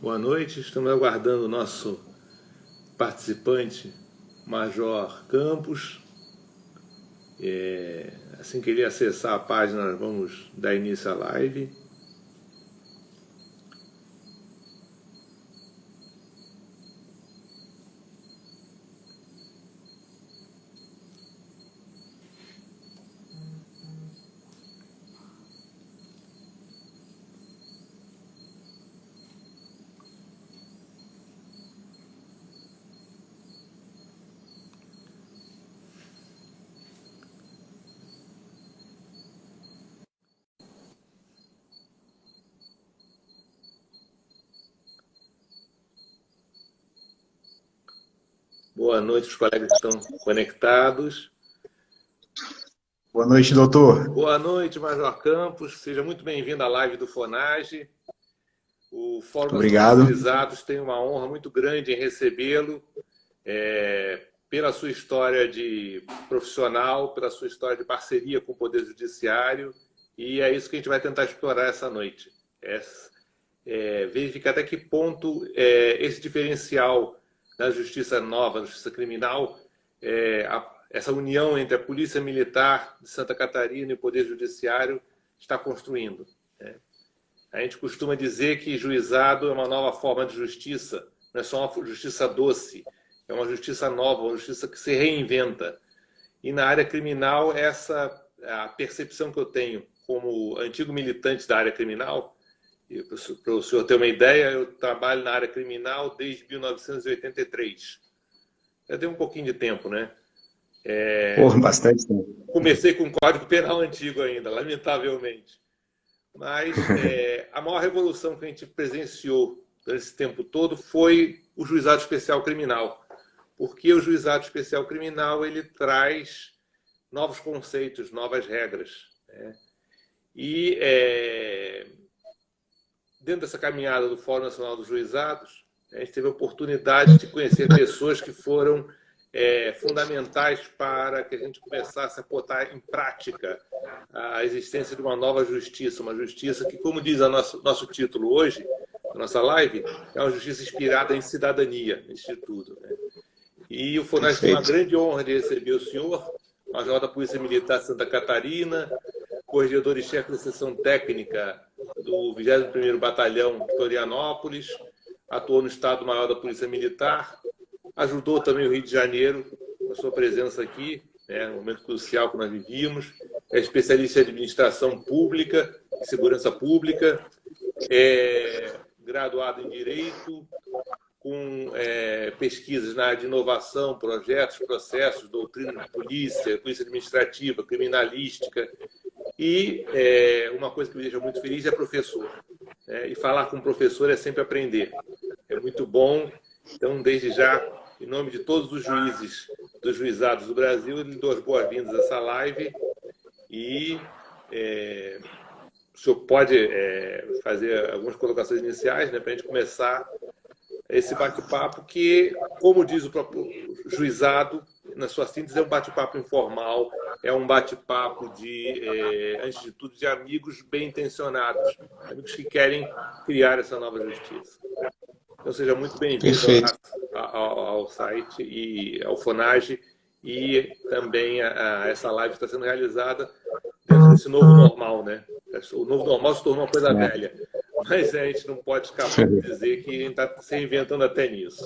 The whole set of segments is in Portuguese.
Boa noite, estamos aguardando o nosso participante, Major Campos. Assim que ele acessar a página, nós vamos dar início à live. Boa noite, os colegas que estão conectados. Boa noite, doutor. Boa noite, Major Campos. Seja muito bem-vindo à live do FONAGE. O Fórum Muito Nacional dos obrigado. Juizados tem uma honra muito grande em recebê-lo, pela sua história de profissional, pela sua história de parceria com o Poder Judiciário, e é isso que a gente vai tentar explorar essa noite. Verificar até que ponto esse diferencial da justiça nova, da justiça criminal, essa união entre a Polícia Militar de Santa Catarina e o Poder Judiciário está construindo. A gente costuma dizer que juizado é uma nova forma de justiça, não é só uma justiça doce, é uma justiça nova, uma justiça que se reinventa. E na área criminal, essa é a percepção que eu tenho como antigo militante da área criminal. Para o senhor ter uma ideia, eu trabalho na área criminal desde 1983. Já deu um pouquinho de tempo, né? Bastante tempo. Comecei com o Código Penal antigo ainda, lamentavelmente. Mas a maior revolução que a gente presenciou nesse tempo todo foi o Juizado Especial Criminal. Porque o Juizado Especial Criminal ele traz novos conceitos, novas regras. E dentro dessa caminhada do Fórum Nacional dos Juizados, a gente teve a oportunidade de conhecer pessoas que foram fundamentais para que a gente começasse a botar em prática a existência de uma nova justiça, uma justiça que, como diz o nosso título hoje, a nossa live, é uma justiça inspirada em cidadania, nesse tudo. E o FONAGE tem uma grande honra de receber o senhor, major da Polícia Militar de Santa Catarina, corregedor e chefe da seção técnica do 21º Batalhão de Florianópolis, atuou no Estado-Maior da Polícia Militar, ajudou também o Rio de Janeiro com a sua presença aqui, um momento crucial que nós vivíamos, é especialista em administração pública e segurança pública, graduado em Direito, com pesquisas na área de inovação, projetos, processos, doutrina de polícia, polícia administrativa, criminalística. E uma coisa que me deixa muito feliz é professor. E falar com o professor é sempre aprender. É muito bom. Então, desde já, em nome de todos os juízes dos juizados do Brasil, eu lhe dou as boas-vindas a essa live. E o senhor pode fazer algumas colocações iniciais, para a gente começar esse bate-papo que, como diz o próprio juizado, na sua síntese, é um bate-papo informal, é um bate-papo antes de tudo, de amigos bem-intencionados, amigos que querem criar essa nova justiça. Então, seja muito bem-vindo ao site e ao FONAGE e também a essa live que está sendo realizada dentro desse novo normal, né? O novo normal se tornou uma coisa velha, mas a gente não pode escapar de dizer que a gente está se reinventando até nisso.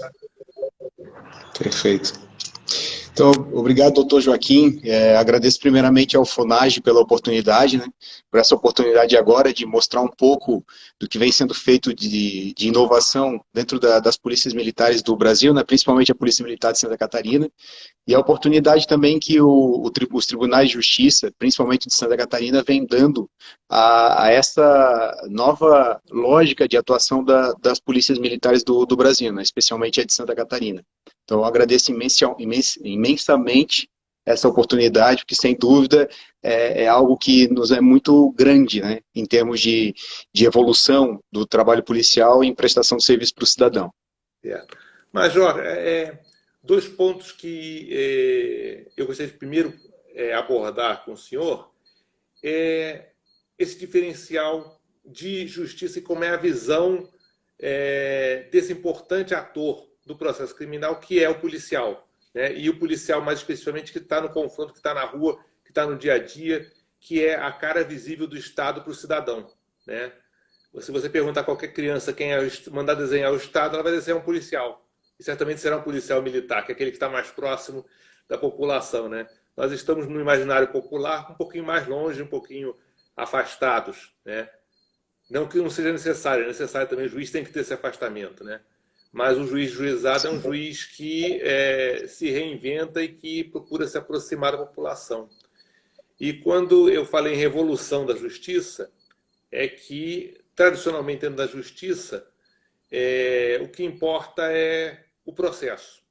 Perfeito. Então, obrigado, doutor Joaquim. Agradeço primeiramente ao FONAGE pela oportunidade, por essa oportunidade agora de mostrar um pouco do que vem sendo feito de inovação dentro das polícias militares do Brasil, principalmente a Polícia Militar de Santa Catarina, e a oportunidade também que os tribunais de justiça, principalmente de Santa Catarina, vem dando a essa nova lógica de atuação das polícias militares do Brasil, especialmente a de Santa Catarina. Então, eu agradeço imensamente essa oportunidade, porque, sem dúvida, é algo que nos é muito grande, em termos de evolução do trabalho policial e em prestação de serviço para o cidadão. Major, dois pontos que eu gostaria de primeiro abordar com o senhor esse diferencial de justiça e como é a visão desse importante ator do processo criminal, que é o policial, né? E o policial, mais especificamente, que está no confronto, que está na rua, que está no dia a dia, que é a cara visível do Estado para o cidadão, né? Se você perguntar a qualquer criança quem mandar desenhar o Estado, ela vai desenhar um policial. E certamente será um policial militar, que é aquele que está mais próximo da população, né? Nós estamos no imaginário popular um pouquinho mais longe, um pouquinho afastados, né? Não que não seja necessário, é necessário também, o juiz tem que ter esse afastamento, né? Mas o juiz juizado é um juiz que se reinventa e que procura se aproximar da população. E quando eu falei em revolução da justiça, é que, tradicionalmente, dentro da justiça, o que importa é o processo.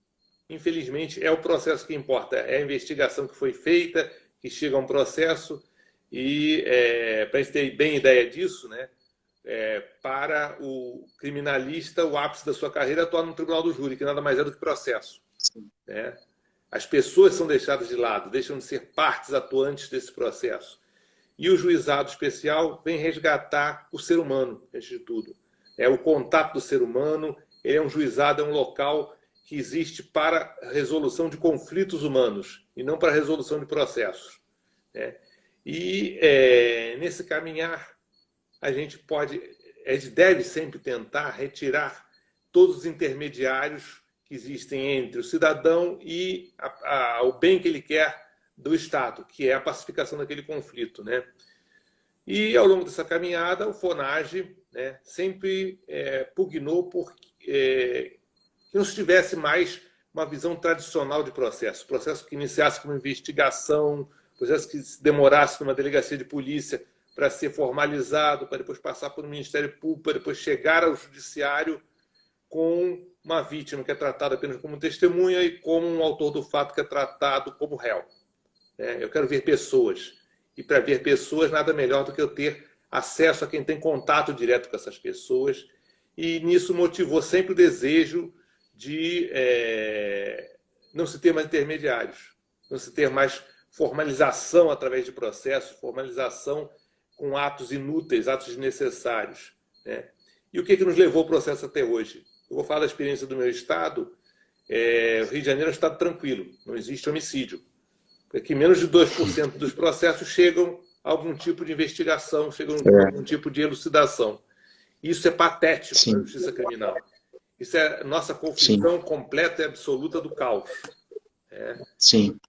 Infelizmente, é o processo que importa, é a investigação que foi feita, que chega a um processo, e, para a gente ter bem ideia disso, né, para o criminalista, o ápice da sua carreira é atuar no tribunal do júri, que nada mais é do que processo. Né? As pessoas são deixadas de lado, deixam de ser partes atuantes desse processo. E o juizado especial vem resgatar o ser humano, antes de tudo. O contato do ser humano, ele é um juizado, é um local que existe para a resolução de conflitos humanos e não para a resolução de processos. Né? E nesse caminhar, a gente deve sempre tentar retirar todos os intermediários que existem entre o cidadão e o bem que ele quer do Estado, que é a pacificação daquele conflito, né? E, ao longo dessa caminhada, o FONAGE, né, sempre pugnou por que não se tivesse mais uma visão tradicional de processo que iniciasse com uma investigação, processo que se demorasse numa delegacia de polícia para ser formalizado, para depois passar por um Ministério Público, para depois chegar ao Judiciário com uma vítima que é tratada apenas como testemunha e como um autor do fato que é tratado como réu. Eu quero ver pessoas. E para ver pessoas, nada melhor do que eu ter acesso a quem tem contato direto com essas pessoas. E nisso motivou sempre o desejo de não se ter mais intermediários, não se ter mais formalização através de processos, formalização com atos inúteis, atos desnecessários. Né? E o que nos levou ao processo até hoje? Eu vou falar da experiência do meu estado. O Rio de Janeiro é um estado tranquilo, não existe homicídio. Porque menos de 2% dos processos chegam a algum tipo de investigação, chegam a algum tipo de elucidação. Isso é patético na justiça criminal. Isso é a nossa confissão completa e absoluta do caos. Sim.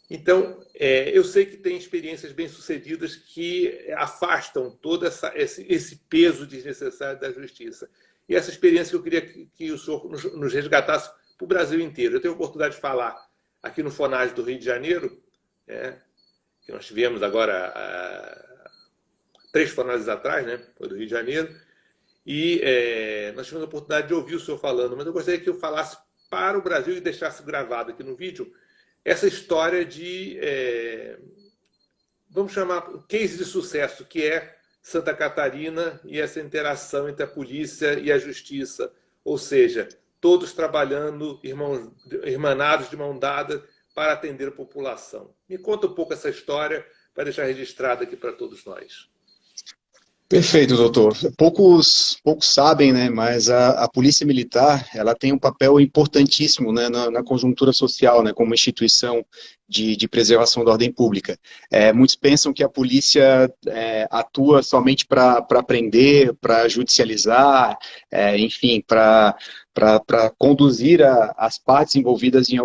Então, eu sei que tem experiências bem-sucedidas que afastam todo esse peso desnecessário da justiça. E essa experiência que eu queria que o senhor nos resgatasse para o Brasil inteiro. Eu tenho a oportunidade de falar aqui no FONAGE do Rio de Janeiro, que nós tivemos agora 3 FONAGEs atrás, né, foi do Rio de Janeiro, e nós tivemos a oportunidade de ouvir o senhor falando, mas eu gostaria que eu falasse para o Brasil e deixasse gravado aqui no vídeo essa história de, vamos chamar, um case de sucesso, que é Santa Catarina e essa interação entre a polícia e a justiça, ou seja, todos trabalhando, irmanados de mão dada, para atender a população. Me conta um pouco essa história, para deixar registrada aqui para todos nós. Perfeito, doutor. Poucos sabem, né, mas a Polícia Militar, ela tem um papel importantíssimo, né, na conjuntura social, né, como instituição de preservação da ordem pública. Muitos pensam que a polícia atua somente para prender, para judicializar, enfim, para conduzir as partes envolvidas em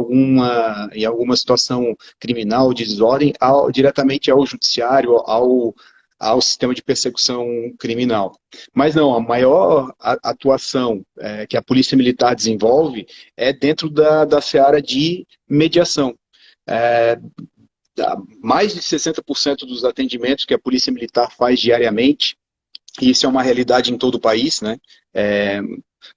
alguma situação criminal de desordem diretamente ao judiciário, ao sistema de persecução criminal. Mas não, a maior atuação que a Polícia Militar desenvolve é dentro da seara de mediação. Mais de 60% dos atendimentos que a Polícia Militar faz diariamente, e isso é uma realidade em todo o país, né?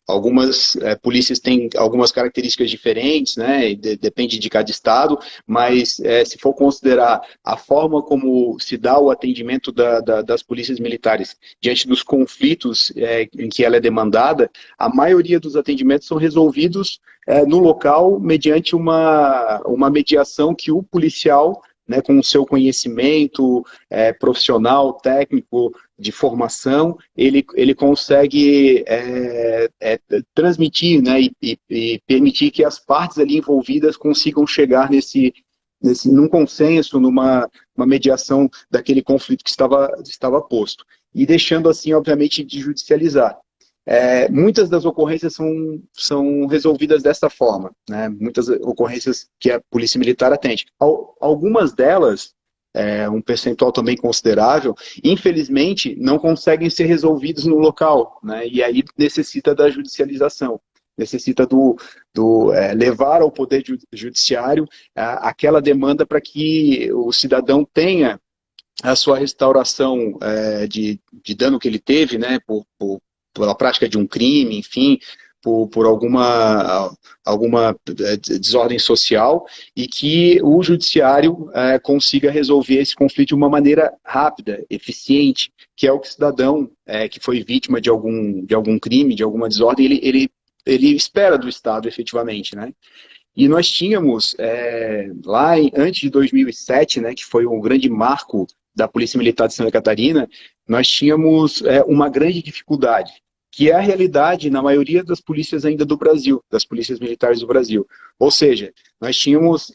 Algumas polícias têm algumas características diferentes, né? Depende de cada estado, mas se for considerar a forma como se dá o atendimento das polícias militares diante dos conflitos em que ela é demandada, a maioria dos atendimentos são resolvidos no local mediante uma mediação que o policial né, com o seu conhecimento profissional, técnico, de formação, ele consegue transmitir, né, e permitir que as partes ali envolvidas consigam chegar num consenso, numa mediação daquele conflito que estava posto. E deixando assim, obviamente, de judicializar. Muitas das ocorrências são resolvidas dessa forma, né? Muitas ocorrências que a Polícia Militar atende. Algumas delas, um percentual também considerável, infelizmente, não conseguem ser resolvidos no local, né? E aí necessita da judicialização, necessita levar ao Poder Judiciário aquela demanda para que o cidadão tenha a sua restauração de dano que ele teve, né, pela prática de um crime, enfim, por alguma desordem social, e que o judiciário consiga resolver esse conflito de uma maneira rápida, eficiente, que é o que o cidadão que foi vítima de algum crime, de alguma desordem, ele espera do Estado, efetivamente, né? E nós tínhamos, antes de 2007, né, que foi um grande marco da Polícia Militar de Santa Catarina, nós tínhamos uma grande dificuldade, que é a realidade na maioria das polícias ainda do Brasil, das polícias militares do Brasil. Ou seja, nós tínhamos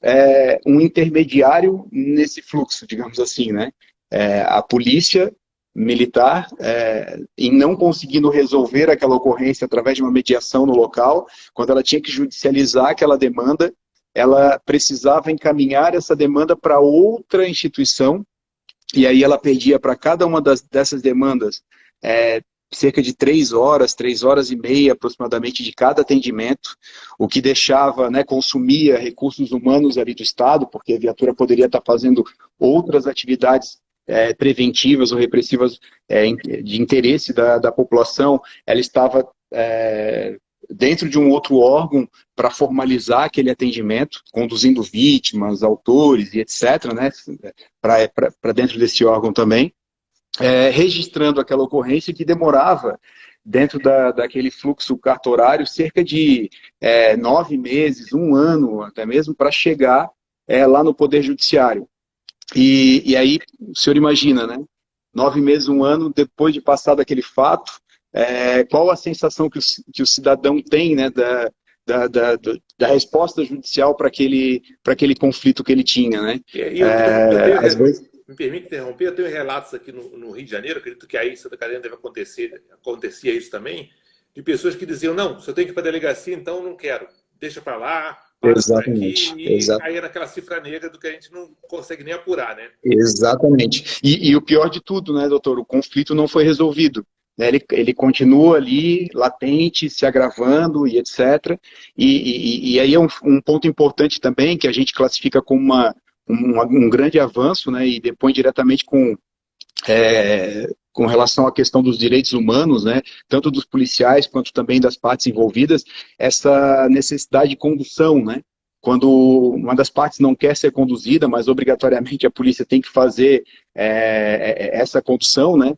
um intermediário nesse fluxo, digamos assim, né? A polícia militar, em não conseguindo resolver aquela ocorrência através de uma mediação no local, quando ela tinha que judicializar aquela demanda, ela precisava encaminhar essa demanda para outra instituição, e aí ela perdia para cada uma dessas demandas cerca de 3 horas e meia aproximadamente de cada atendimento, o que deixava, né, consumia recursos humanos ali do Estado, porque a viatura poderia estar fazendo outras atividades preventivas ou repressivas de interesse da população. Ela estava dentro de um outro órgão para formalizar aquele atendimento, conduzindo vítimas, autores e etc., né, para dentro desse órgão também, registrando aquela ocorrência que demorava, dentro daquele fluxo cartorário, cerca de 9 meses, 1 ano, até mesmo, para chegar lá no Poder Judiciário. E aí, o senhor imagina, né? 9 meses, 1 ano, depois de passar daquele fato, qual a sensação que o cidadão tem, né, da resposta judicial para aquele conflito que ele tinha, né? Às vezes... Me permite interromper, eu tenho relatos aqui no Rio de Janeiro, acredito que aí em Santa Catarina deve acontecia isso também, de pessoas que diziam, não, se eu tenho que ir para a delegacia, então não quero, deixa para lá, exatamente, aqui, e aí é naquela cifra negra do que a gente não consegue nem apurar, né? Exatamente. E o pior de tudo, né, doutor, o conflito não foi resolvido. Ele continua ali, latente, se agravando e etc. E aí é um ponto importante também, que a gente classifica como um grande avanço, né, e depõe diretamente com relação à questão dos direitos humanos, né, tanto dos policiais quanto também das partes envolvidas, essa necessidade de condução, né, quando uma das partes não quer ser conduzida, mas obrigatoriamente a polícia tem que fazer essa condução, né,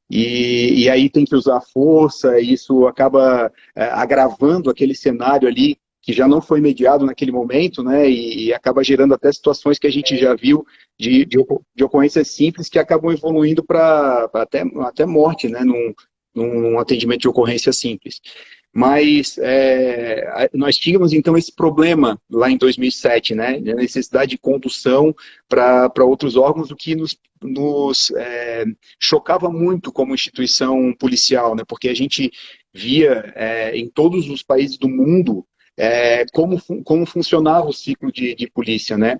e aí tem que usar força, e isso acaba agravando aquele cenário ali que já não foi mediado naquele momento, né, e acaba gerando até situações que a gente já viu de ocorrências simples que acabam evoluindo para até morte, né, num atendimento de ocorrência simples. Mas nós tínhamos, então, esse problema lá em 2007, né, a necessidade de condução para outros órgãos, o que nos chocava muito como instituição policial, né, porque a gente via em todos os países do mundo como funcionava o ciclo de polícia, né?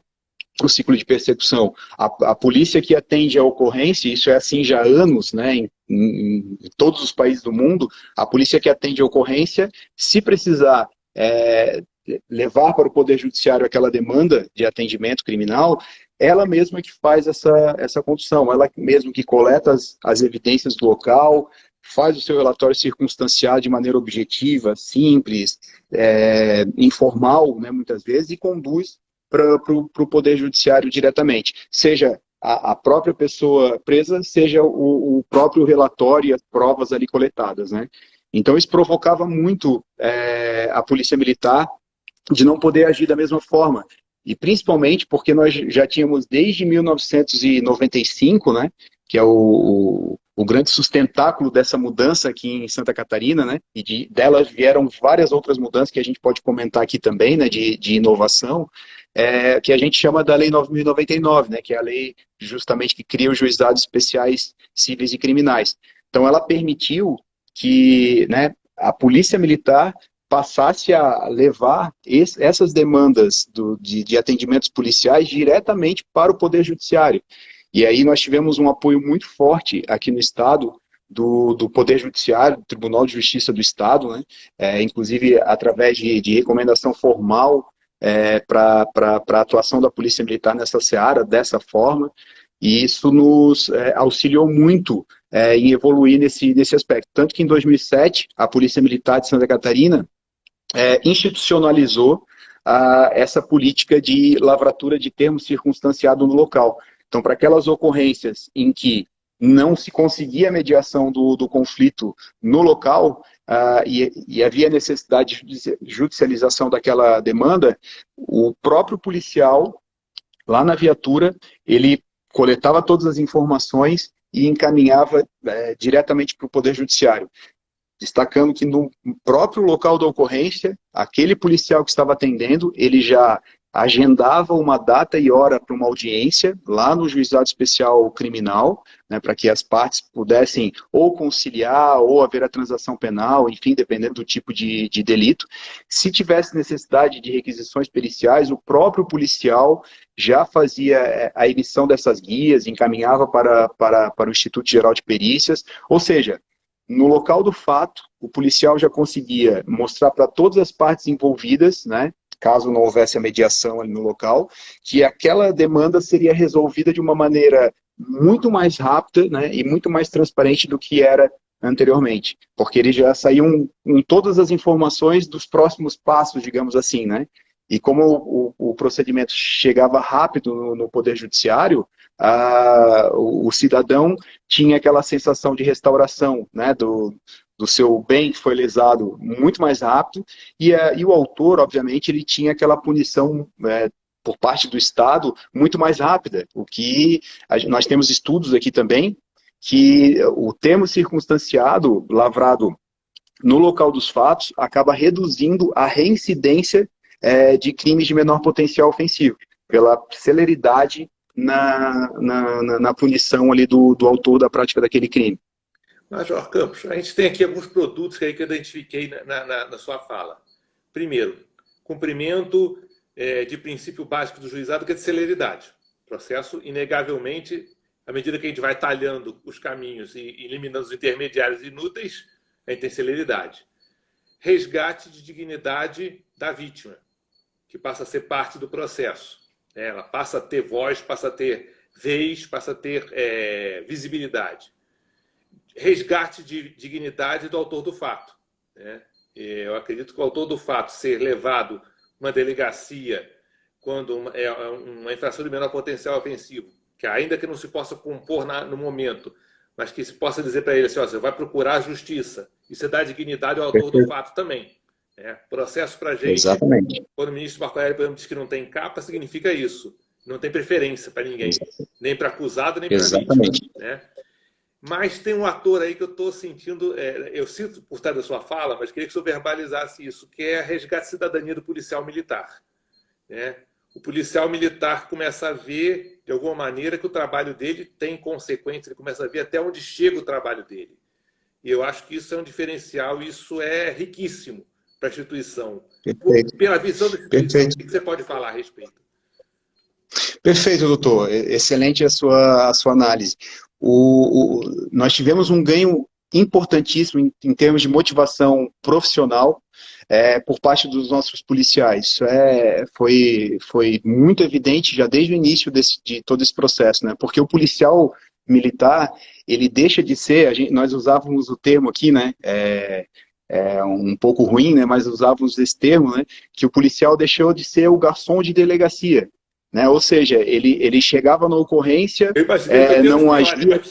O ciclo de persecução. A polícia que atende a ocorrência, isso é assim já há anos, né? Em todos os países do mundo, a polícia que atende a ocorrência, se precisar levar para o Poder Judiciário aquela demanda de atendimento criminal, ela mesma que faz essa condução, ela mesma que coleta as evidências do local, faz o seu relatório circunstanciado de maneira objetiva, simples, informal, né, muitas vezes, e conduz para o Poder Judiciário diretamente. Seja a própria pessoa presa, seja o próprio relatório e as provas ali coletadas, né? Então isso provocava muito a Polícia Militar de não poder agir da mesma forma. e principalmente porque nós já tínhamos desde 1995, né, que é o grande sustentáculo dessa mudança aqui em Santa Catarina, né, e delas vieram várias outras mudanças que a gente pode comentar aqui também, né, de inovação, que a gente chama da Lei 9.099, né, que é a lei justamente que cria os juizados especiais cíveis e criminais. Então, ela permitiu que, né, a Polícia Militar passasse a levar essas demandas de atendimentos policiais diretamente para o Poder Judiciário. E aí nós tivemos um apoio muito forte aqui no Estado do Poder Judiciário, do Tribunal de Justiça do Estado, né? Inclusive através de recomendação formal para a atuação da Polícia Militar nessa seara, dessa forma, e isso nos auxiliou muito em evoluir nesse aspecto. Tanto que em 2007, a Polícia Militar de Santa Catarina institucionalizou essa política de lavratura de termo circunstanciado no local. Então, para aquelas ocorrências em que não se conseguia a mediação do conflito no local e havia necessidade de judicialização daquela demanda, o próprio policial, lá na viatura, ele coletava todas as informações e encaminhava diretamente para o Poder Judiciário. Destacando que no próprio local da ocorrência, aquele policial que estava atendendo, ele já agendava uma data e hora para uma audiência lá no Juizado Especial Criminal, né, para que as partes pudessem ou conciliar ou haver a transação penal, enfim, dependendo do tipo de delito. Se tivesse necessidade de requisições periciais, o próprio policial já fazia a emissão dessas guias, encaminhava para o Instituto Geral de Perícias, ou seja, no local do fato, o policial já conseguia mostrar para todas as partes envolvidas, né, caso não houvesse a mediação ali no local, que aquela demanda seria resolvida de uma maneira muito mais rápida, né, e muito mais transparente do que era anteriormente, porque eles já saíam com todas as informações dos próximos passos, digamos assim, né? E como o procedimento chegava rápido no Poder Judiciário, o cidadão tinha aquela sensação de restauração, né, do seu bem que foi lesado muito mais rápido, e o autor, obviamente, ele tinha aquela punição por parte do Estado muito mais rápida, o que nós temos estudos aqui também, que o termo circunstanciado, lavrado no local dos fatos, acaba reduzindo a reincidência de crimes de menor potencial ofensivo, pela celeridade na punição ali do autor da prática daquele crime. Major Campos, a gente tem aqui alguns produtos que eu identifiquei na sua fala. Primeiro, cumprimento de princípio básico do juizado, que é de celeridade. Processo, inegavelmente, à medida que a gente vai talhando os caminhos e eliminando os intermediários inúteis, a gente tem celeridade. Resgate de dignidade da vítima, que passa a ser parte do processo. Ela passa a ter voz, passa a ter vez, passa a ter visibilidade. Resgate de dignidade do autor do fato. Né? Eu acredito que o autor do fato ser levado uma delegacia quando uma infração de menor potencial ofensivo, que ainda que não se possa compor no momento, mas que se possa dizer para ele assim, ó, você vai procurar a justiça. Isso dá dignidade ao autor do fato também. Processo para a gente, exatamente. Quando o ministro Marco Aurélio, por exemplo, diz que não tem capa, significa isso. Não tem preferência para ninguém. Exatamente. Nem para acusado, nem para vítima. Né? Mas tem um ator aí que eu estou sentindo, eu sinto por trás da sua fala, mas queria que o senhor verbalizasse isso, que é a resgate de cidadania do policial militar. Né? O policial militar começa a ver, de alguma maneira, que o trabalho dele tem consequências, ele começa a ver até onde chega o trabalho dele. E eu acho que isso é um diferencial, isso é riquíssimo para a instituição. Perfeito. Pela visão da instituição, perfeito. O que você pode falar a respeito? Perfeito, doutor. Excelente a sua análise. Nós tivemos um ganho importantíssimo em termos de motivação profissional por parte dos nossos policiais. Isso foi muito evidente já desde o início de todo esse processo, né? Porque o policial militar, ele deixa de ser, nós usávamos o termo aqui, né? Um pouco ruim, né? Mas usávamos esse termo, né? Que o policial deixou de ser o garçom de delegacia. Né? Ou seja, ele chegava na ocorrência, não agia...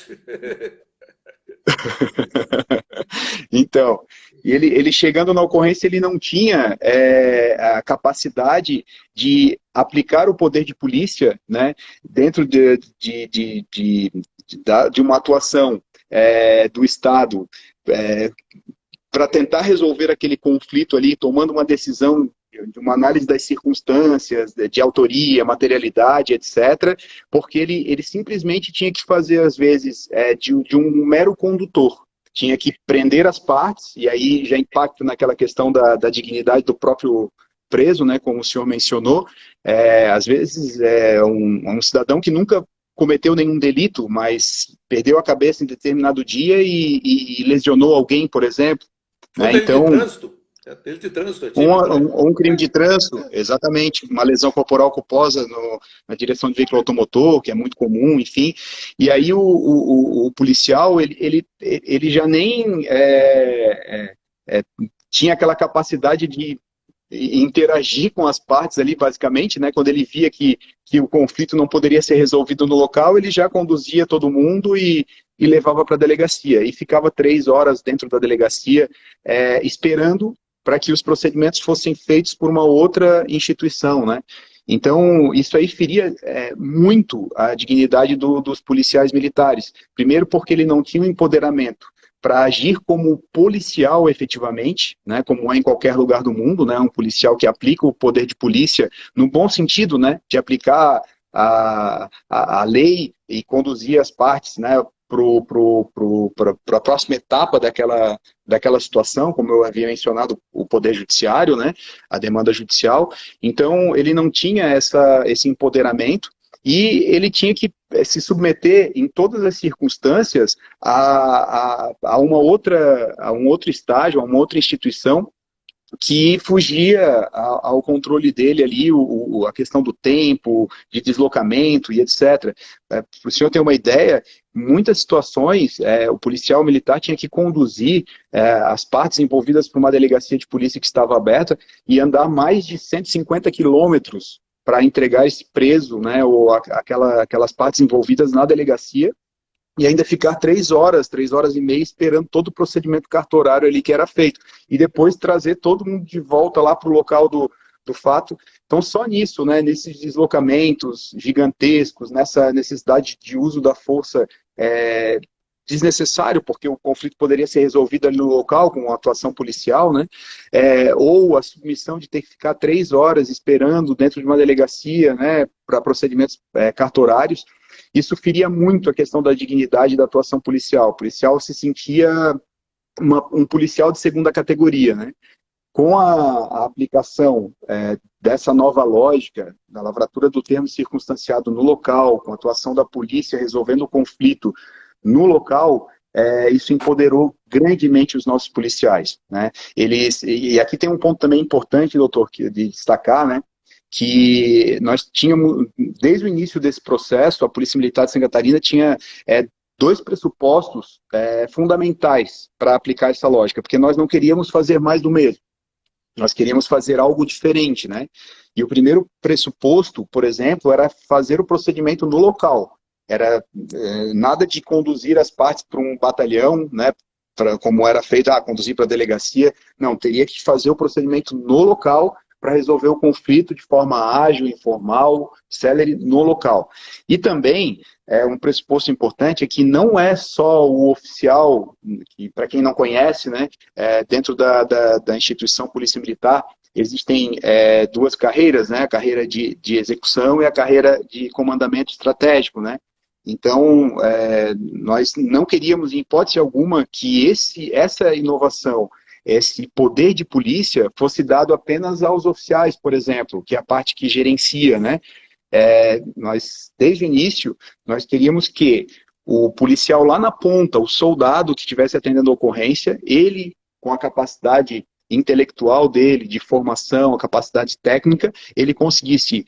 Então, E ele chegando na ocorrência, ele não tinha a capacidade de aplicar o poder de polícia, né, dentro de uma atuação do Estado, para tentar resolver aquele conflito ali, tomando uma decisão de uma análise das circunstâncias, de autoria, materialidade, etc., porque ele simplesmente tinha que fazer, às vezes, de um mero condutor. Tinha que prender as partes, e aí já impacta naquela questão da dignidade do próprio preso, né, como o senhor mencionou. Às vezes é um cidadão que nunca cometeu nenhum delito, mas perdeu a cabeça em determinado dia e lesionou alguém, por exemplo. Foi um Né? delito de Então, trânsito. Delito de trânsito atípico, né? um crime de trânsito, exatamente, uma lesão corporal culposa na direção de veículo automotor, que é muito comum, enfim. E aí o policial, ele já nem tinha aquela capacidade de interagir com as partes ali, basicamente, né? Quando ele via que o conflito não poderia ser resolvido no local, ele já conduzia todo mundo e levava para a delegacia. E ficava 3 horas dentro da delegacia, esperando para que os procedimentos fossem feitos por uma outra instituição, né? Então, isso aí feria muito a dignidade dos policiais militares. Primeiro porque ele não tinha um empoderamento para agir como policial efetivamente, né, como é em qualquer lugar do mundo, né, um policial que aplica o poder de polícia no bom sentido, né, de aplicar a lei e conduzir as partes, né, para a próxima etapa daquela situação, como eu havia mencionado, o poder judiciário, né, a demanda judicial. Então, ele não tinha esse empoderamento e ele tinha que se submeter em todas as circunstâncias a um outro estágio, a uma outra instituição que fugia ao controle dele ali, a questão do tempo, de deslocamento e etc. Para o senhor ter uma ideia, em muitas situações, o policial militar tinha que conduzir as partes envolvidas por uma delegacia de polícia que estava aberta e andar mais de 150 quilômetros para entregar esse preso, né, ou aquelas partes envolvidas na delegacia, e ainda ficar 3 horas e meia, esperando todo o procedimento cartorário ali que era feito. E depois trazer todo mundo de volta lá para o local do fato. Então, só nisso, né, nesses deslocamentos gigantescos, nessa necessidade de uso da força desnecessário, porque o conflito poderia ser resolvido ali no local com a atuação policial, né? Ou a submissão de ter que ficar 3 horas esperando dentro de uma delegacia, né, para procedimentos cartorários. Isso feria muito a questão da dignidade da atuação policial. O policial se sentia um policial de segunda categoria, né? Com a aplicação dessa nova lógica, da lavratura do termo circunstanciado no local, com a atuação da polícia resolvendo o conflito no local, isso empoderou grandemente os nossos policiais, né? E aqui tem um ponto também importante, doutor, de destacar, né? Que nós tínhamos, desde o início desse processo, a Polícia Militar de Santa Catarina tinha 2 pressupostos fundamentais para aplicar essa lógica, porque nós não queríamos fazer mais do mesmo, nós queríamos fazer algo diferente, né? E o primeiro pressuposto, por exemplo, era fazer o procedimento no local. Era nada de conduzir as partes para um batalhão, né? Como era feito, conduzir para a delegacia. Não, teria que fazer o procedimento no local para resolver o conflito de forma ágil, informal, célere no local. E também, um pressuposto importante é que não é só o oficial, que para quem não conhece, né, dentro da instituição Polícia Militar, existem 2 carreiras, né, a carreira de execução e a carreira de comandamento estratégico, né? Então, nós não queríamos, em hipótese alguma, que essa inovação, esse poder de polícia fosse dado apenas aos oficiais, por exemplo, que é a parte que gerencia, né? Nós, desde o início, nós queríamos que o policial lá na ponta, o soldado que estivesse atendendo a ocorrência, ele, com a capacidade intelectual dele, de formação, a capacidade técnica, ele conseguisse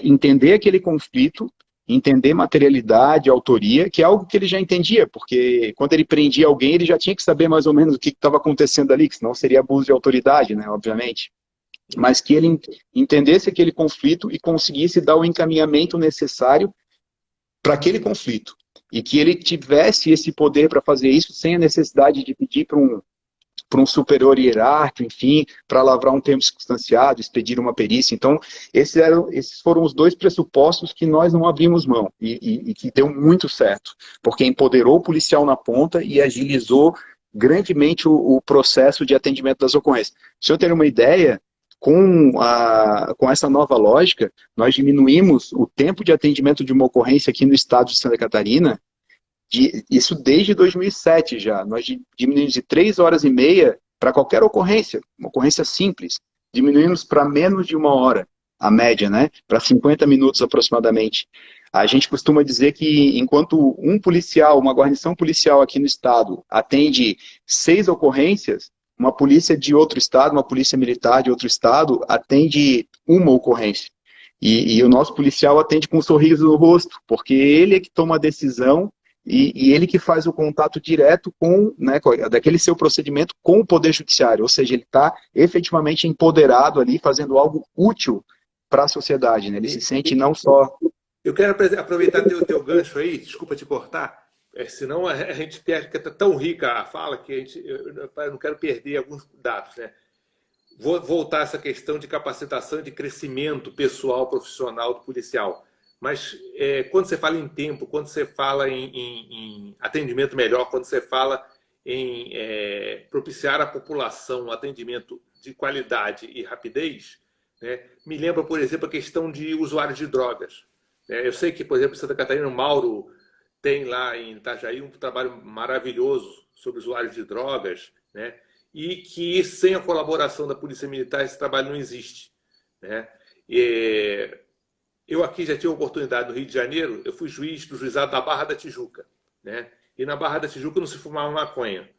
entender aquele conflito, entender materialidade, autoria, que é algo que ele já entendia, porque quando ele prendia alguém, ele já tinha que saber mais ou menos o que estava acontecendo ali, que senão seria abuso de autoridade, né, obviamente. Mas que ele entendesse aquele conflito e conseguisse dar o encaminhamento necessário para aquele conflito. E que ele tivesse esse poder para fazer isso sem a necessidade de pedir para para um superior hierárquico, enfim, para lavrar um termo circunstanciado, expedir uma perícia. Então, esses foram os dois pressupostos que nós não abrimos mão e que deu muito certo, porque empoderou o policial na ponta e agilizou grandemente o processo de atendimento das ocorrências. Se eu ter uma ideia, com essa nova lógica, nós diminuímos o tempo de atendimento de uma ocorrência aqui no estado de Santa Catarina, isso desde 2007 já. Nós diminuímos de 3 horas e meia para qualquer ocorrência, uma ocorrência simples. Diminuímos para menos de 1 hora, a média, né? Para 50 minutos aproximadamente. A gente costuma dizer que enquanto um policial, uma guarnição policial aqui no estado atende 6 ocorrências, uma polícia de outro estado, uma polícia militar de outro estado, atende uma ocorrência. E o nosso policial atende com um sorriso no rosto, porque ele é que toma a decisão e ele que faz o contato direto com, né, daquele seu procedimento com o Poder Judiciário. Ou seja, ele está efetivamente empoderado ali, fazendo algo útil para a sociedade. Né? Ele se sente não só... Eu quero aproveitar o teu gancho aí, desculpa te cortar, senão a gente perde, que é tão rica a fala que eu não quero perder alguns dados. Né? Vou voltar a essa questão de capacitação e de crescimento pessoal, profissional do policial. Mas quando você fala em tempo, quando você fala em atendimento melhor, quando você fala em propiciar à população um atendimento de qualidade e rapidez, né, me lembra, por exemplo, a questão de usuários de drogas. Eu sei que, por exemplo, em Santa Catarina, o Mauro tem lá em Itajaí um trabalho maravilhoso sobre usuários de drogas, né? E que sem a colaboração da Polícia Militar esse trabalho não existe. Né? Eu aqui já tive a oportunidade no Rio de Janeiro, eu fui juiz do juizado da Barra da Tijuca. Né? E na Barra da Tijuca não se fumava maconha.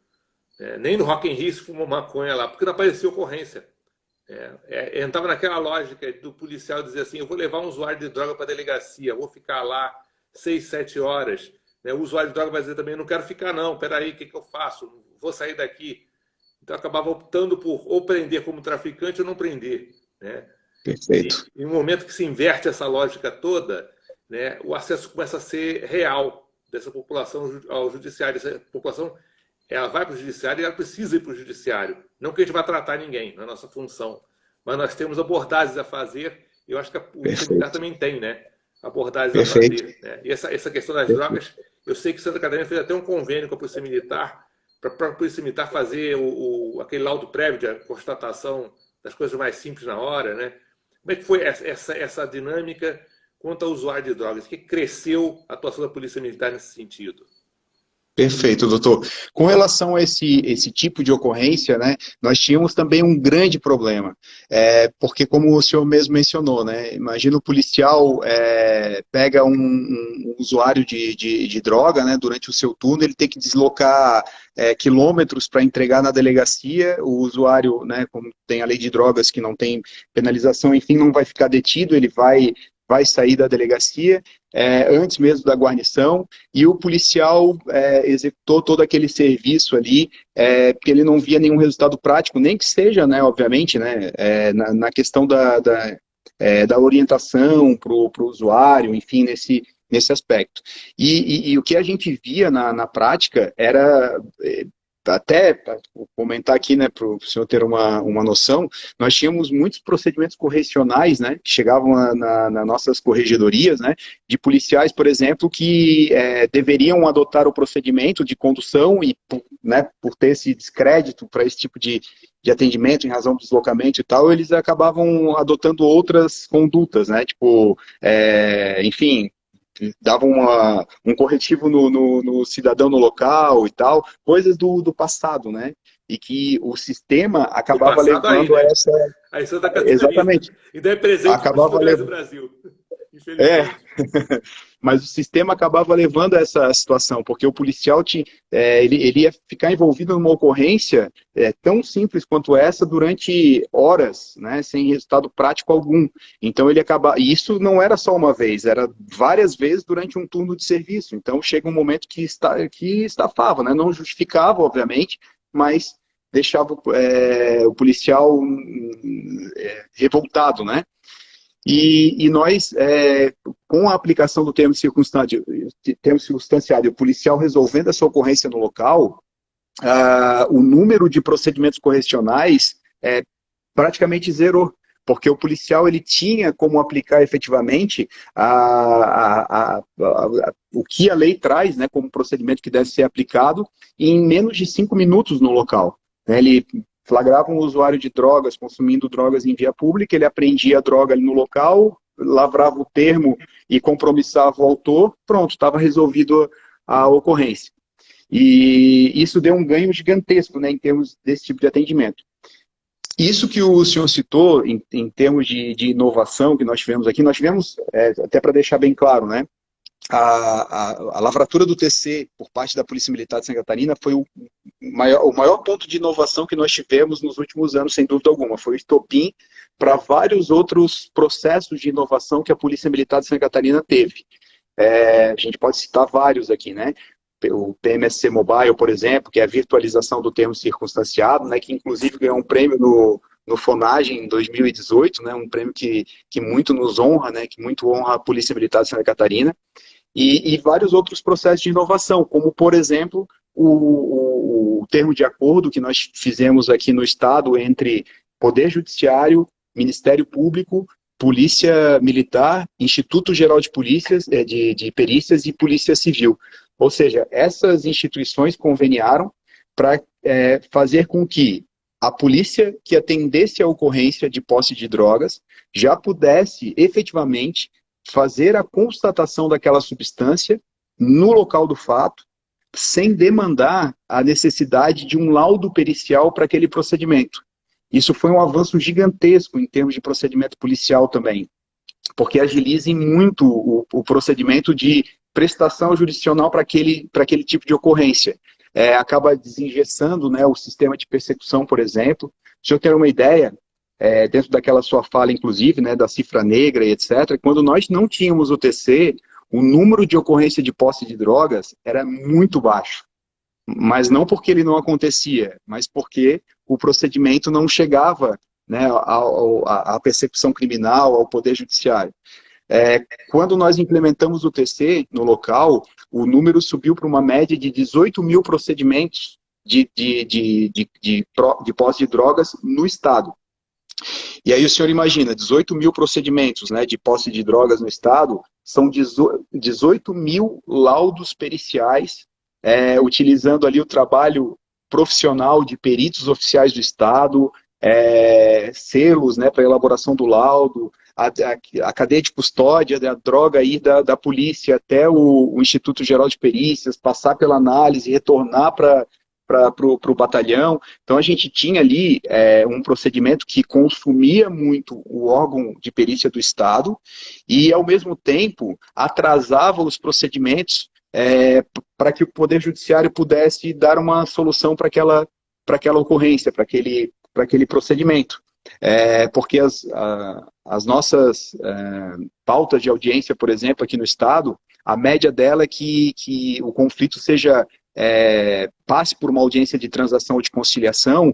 Nem no Rock in Rio se fumou maconha lá, porque não aparecia ocorrência. Entrava naquela lógica do policial dizer assim, eu vou levar um usuário de droga para a delegacia, vou ficar lá 6, 7 horas. O usuário de droga vai dizer também, não quero ficar não, peraí, o que eu faço? Vou sair daqui. Então acabava optando por ou prender como traficante ou não prender. Né? Perfeito. E no momento que se inverte essa lógica toda, né, o acesso começa a ser real dessa população ao judiciário. Essa população ela vai para o judiciário e ela precisa ir para o judiciário. Não que a gente vá tratar ninguém, não é nossa função. Mas nós temos abordagens a fazer, e eu acho que a Polícia Militar também tem, né? Abordagens a fazer. Né? E essa questão das drogas, eu sei que Santa Catarina fez até um convênio com a Polícia Militar, para a Polícia Militar fazer aquele laudo prévio de constatação das coisas mais simples na hora. Né? Como é que foi essa dinâmica quanto ao usuário de drogas? O que cresceu a atuação da Polícia Militar nesse sentido? Perfeito, doutor. Com relação a esse tipo de ocorrência, né, nós tínhamos também um grande problema, porque como o senhor mesmo mencionou, né, imagina o policial pega um usuário de droga, né, durante o seu turno, ele tem que deslocar quilômetros para entregar na delegacia, o usuário, né, como tem a lei de drogas que não tem penalização, enfim, não vai ficar detido, ele vai sair da delegacia, antes mesmo da guarnição, e o policial executou todo aquele serviço ali, porque ele não via nenhum resultado prático, nem que seja, né, obviamente, né, na questão da orientação para o usuário, enfim, nesse aspecto. E o que a gente via na prática era... Até para comentar aqui, né, para o senhor ter uma noção, nós tínhamos muitos procedimentos correcionais, né, que chegavam nas nossas corregedorias, né, de policiais, por exemplo, que deveriam adotar o procedimento de condução e, né, por ter esse descrédito para esse tipo de atendimento em razão do deslocamento e tal, eles acabavam adotando outras condutas, né, tipo, enfim, davam um corretivo no cidadão no local e tal, coisas do passado, né? E que o sistema acabava levando aí, né? a essa... Aí Santa Catarina. Exatamente. Ainda é presente acabava no Brasil, infelizmente. Mas o sistema acabava levando a essa situação, porque o policial ele ia ficar envolvido numa ocorrência tão simples quanto essa durante horas, né, sem resultado prático algum. Então ele acaba, e isso não era só uma vez, era várias vezes durante um turno de serviço. Então chega um momento que estafava, né, não justificava, obviamente, mas deixava o policial revoltado, né? E nós, com a aplicação do termo circunstanciado, o policial resolvendo essa ocorrência no local, o número de procedimentos correcionais praticamente zerou, porque o policial ele tinha como aplicar efetivamente o que a lei traz, né, como procedimento que deve ser aplicado em menos de 5 minutos no local. Ele flagrava um usuário de drogas, consumindo drogas em via pública, ele apreendia a droga ali no local, lavrava o termo e compromissava o autor, pronto, estava resolvido a ocorrência. E isso deu um ganho gigantesco, né, em termos desse tipo de atendimento. Isso que o senhor citou, em termos de inovação que nós tivemos, até para deixar bem claro, né, a lavratura do TC por parte da Polícia Militar de Santa Catarina foi o maior ponto de inovação que nós tivemos nos últimos anos, sem dúvida alguma. Foi o estopim para vários outros processos de inovação que a Polícia Militar de Santa Catarina teve. A gente pode citar vários aqui, né? O PMSC Mobile, por exemplo, que é a virtualização do termo circunstanciado, né, que inclusive ganhou um prêmio no FONAGE em 2018, né, um prêmio que muito nos honra, né, que muito honra a Polícia Militar de Santa Catarina, e vários outros processos de inovação, como, por exemplo, o termo de acordo que nós fizemos aqui no Estado entre Poder Judiciário, Ministério Público, Polícia Militar, Instituto Geral de Polícias, de Perícias e Polícia Civil. Ou seja, essas instituições conveniaram para fazer com que a polícia que atendesse a ocorrência de posse de drogas já pudesse efetivamente fazer a constatação daquela substância no local do fato, sem demandar a necessidade de um laudo pericial para aquele procedimento. Isso foi um avanço gigantesco em termos de procedimento policial também, porque agiliza muito o procedimento de prestação jurisdicional para aquele tipo de ocorrência. Acaba desengessando, né, o sistema de persecução, por exemplo. Se eu ter uma ideia, dentro daquela sua fala, inclusive, né, da cifra negra e etc., quando nós não tínhamos o TC, o número de ocorrência de posse de drogas era muito baixo. Mas não porque ele não acontecia, mas porque o procedimento não chegava, né, à persecução criminal, ao Poder Judiciário. Quando nós implementamos o TC no local, o número subiu para uma média de 18 mil procedimentos de posse de drogas no Estado. E aí o senhor imagina, 18 mil procedimentos, né, de posse de drogas no Estado, são 18 mil laudos periciais, utilizando ali o trabalho profissional de peritos oficiais do Estado, selos, né, para elaboração do laudo, a cadeia de custódia da droga aí da polícia até o Instituto Geral de Perícias, passar pela análise, retornar para o batalhão. Então a gente tinha ali um procedimento que consumia muito o órgão de perícia do Estado e, ao mesmo tempo, atrasava os procedimentos para que o Poder Judiciário pudesse dar uma solução para aquela ocorrência, para aquele procedimento. Porque as nossas pautas de audiência, por exemplo, aqui no Estado, a média dela é que o conflito passe por uma audiência de transação ou de conciliação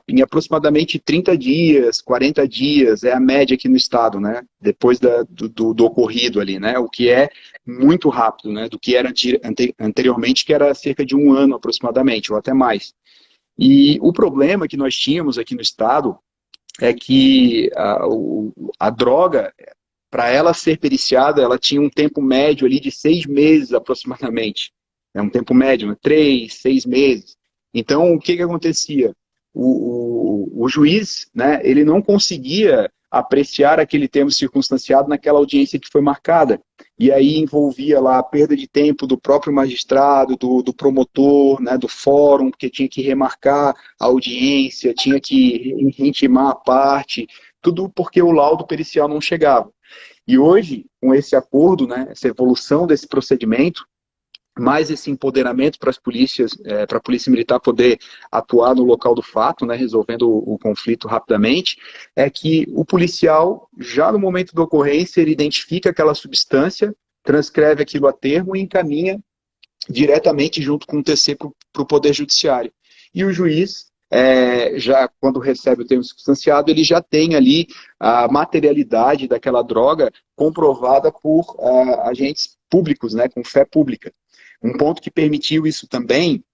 em aproximadamente 30 dias, 40 dias, é a média aqui no Estado, né? Depois do ocorrido ali, né? O que é muito rápido, né? Do que era anteriormente, que era cerca de 1 ano aproximadamente, ou até mais. E o problema que nós tínhamos aqui no Estado é que a droga, para ela ser periciada, ela tinha um tempo médio ali de 6 meses aproximadamente. Um tempo médio, né? 3, 6 meses. Então, o que acontecia? O juiz, né, ele não conseguia apreciar aquele termo circunstanciado naquela audiência que foi marcada. E aí envolvia lá a perda de tempo do próprio magistrado, do promotor, né, do fórum, porque tinha que remarcar a audiência, tinha que intimar a parte, tudo porque o laudo pericial não chegava. E hoje, com esse acordo, né, essa evolução desse procedimento, mais esse empoderamento para as polícias, para a Polícia Militar poder atuar no local do fato, né, resolvendo o conflito rapidamente, é que o policial, já no momento da ocorrência, ele identifica aquela substância, transcreve aquilo a termo e encaminha diretamente junto com o TC para o Poder Judiciário. E o juiz, já quando recebe o termo substanciado, ele já tem ali a materialidade daquela droga comprovada por agentes públicos, né, com fé pública. Um ponto que permitiu isso também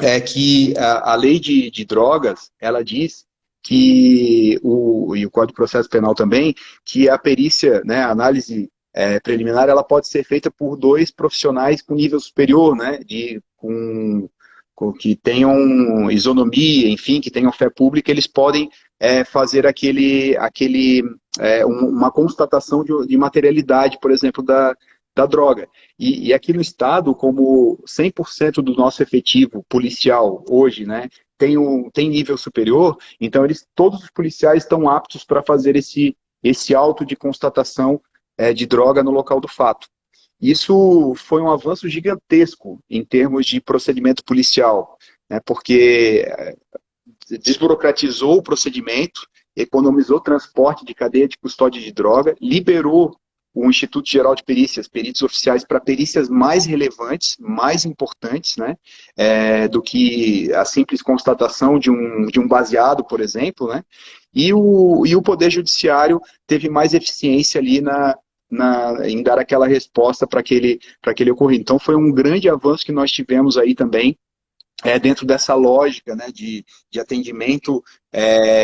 é que a lei de drogas, ela diz que, e o Código de Processo Penal também, que a perícia, né, a análise preliminar, ela pode ser feita por dois profissionais com nível superior, né, que tenham isonomia, enfim, que tenham fé pública, eles podem fazer uma constatação de materialidade, por exemplo, da droga. E aqui no Estado, como 100% do nosso efetivo policial hoje, né, tem nível superior, então todos os policiais estão aptos para fazer esse auto de constatação de droga no local do fato. Isso foi um avanço gigantesco em termos de procedimento policial, né, porque desburocratizou o procedimento, economizou transporte de cadeia de custódia de droga, liberou o Instituto Geral de Perícias, peritos oficiais, para perícias mais relevantes, mais importantes, né, do que a simples constatação de um baseado, por exemplo, né, e o Poder Judiciário teve mais eficiência ali em dar aquela resposta para aquele ocorrido. Então foi um grande avanço que nós tivemos aí também, dentro dessa lógica, né, de atendimento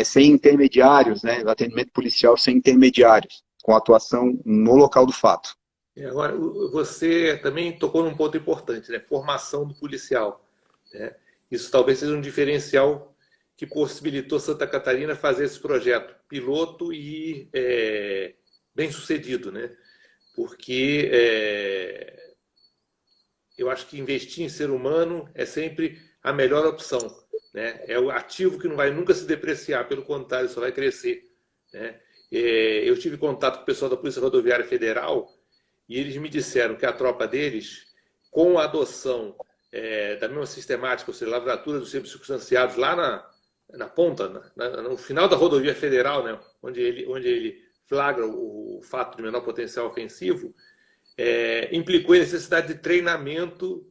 sem intermediários, né, atendimento policial sem intermediários, com atuação no local do fato. Agora, você também tocou num ponto importante, né? Formação do policial, né? Isso talvez seja um diferencial que possibilitou Santa Catarina fazer esse projeto piloto e bem sucedido, né? Porque eu acho que investir em ser humano é sempre a melhor opção, né? É o ativo que não vai nunca se depreciar, pelo contrário, só vai crescer, né? Eu tive contato com o pessoal da Polícia Rodoviária Federal e eles me disseram que a tropa deles, com a adoção da mesma sistemática, ou seja, lavratura dos serviços circunstanciados lá na ponta, no final da rodovia federal, né, onde ele flagra o fato de menor potencial ofensivo, implicou a necessidade de treinamento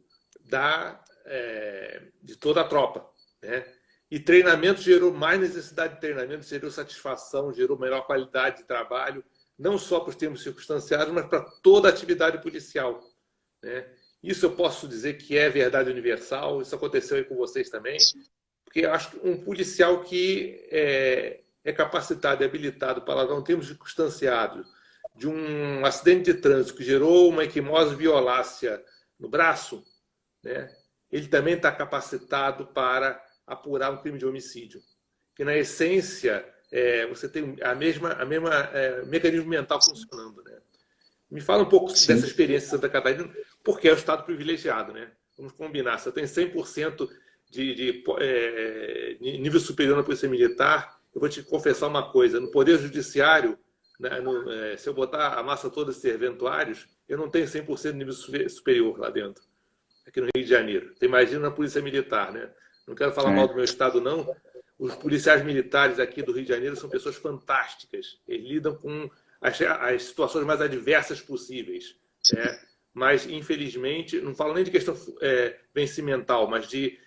de toda a tropa, né? E treinamento gerou mais necessidade de treinamento, gerou satisfação, gerou melhor qualidade de trabalho, não só para os termos circunstanciados, mas para toda a atividade policial, né? Isso eu posso dizer que é verdade universal, isso aconteceu aí com vocês também, porque eu acho que um policial que é capacitado e habilitado para lavrar um termo circunstanciado de um acidente de trânsito que gerou uma equimose violácea no braço, né? Ele também está capacitado para apurar um crime de homicídio. Que, na essência, você tem a mesma mecanismo mental funcionando, né? Me fala um pouco Sim. dessa experiência em Santa Catarina, porque é um estado privilegiado, né? Vamos combinar, se eu tenho 100% de nível superior na Polícia Militar, eu vou te confessar uma coisa, no Poder Judiciário, né, se eu botar a massa toda de serventuários, eu não tenho 100% de nível superior lá dentro, aqui no Rio de Janeiro. Você imagina na Polícia Militar, né? Não quero falar mal do meu estado, não. Os policiais militares aqui do Rio de Janeiro são pessoas fantásticas. Eles lidam com as situações mais adversas possíveis, né? Mas, infelizmente, não falo nem de questão vencimental, mas de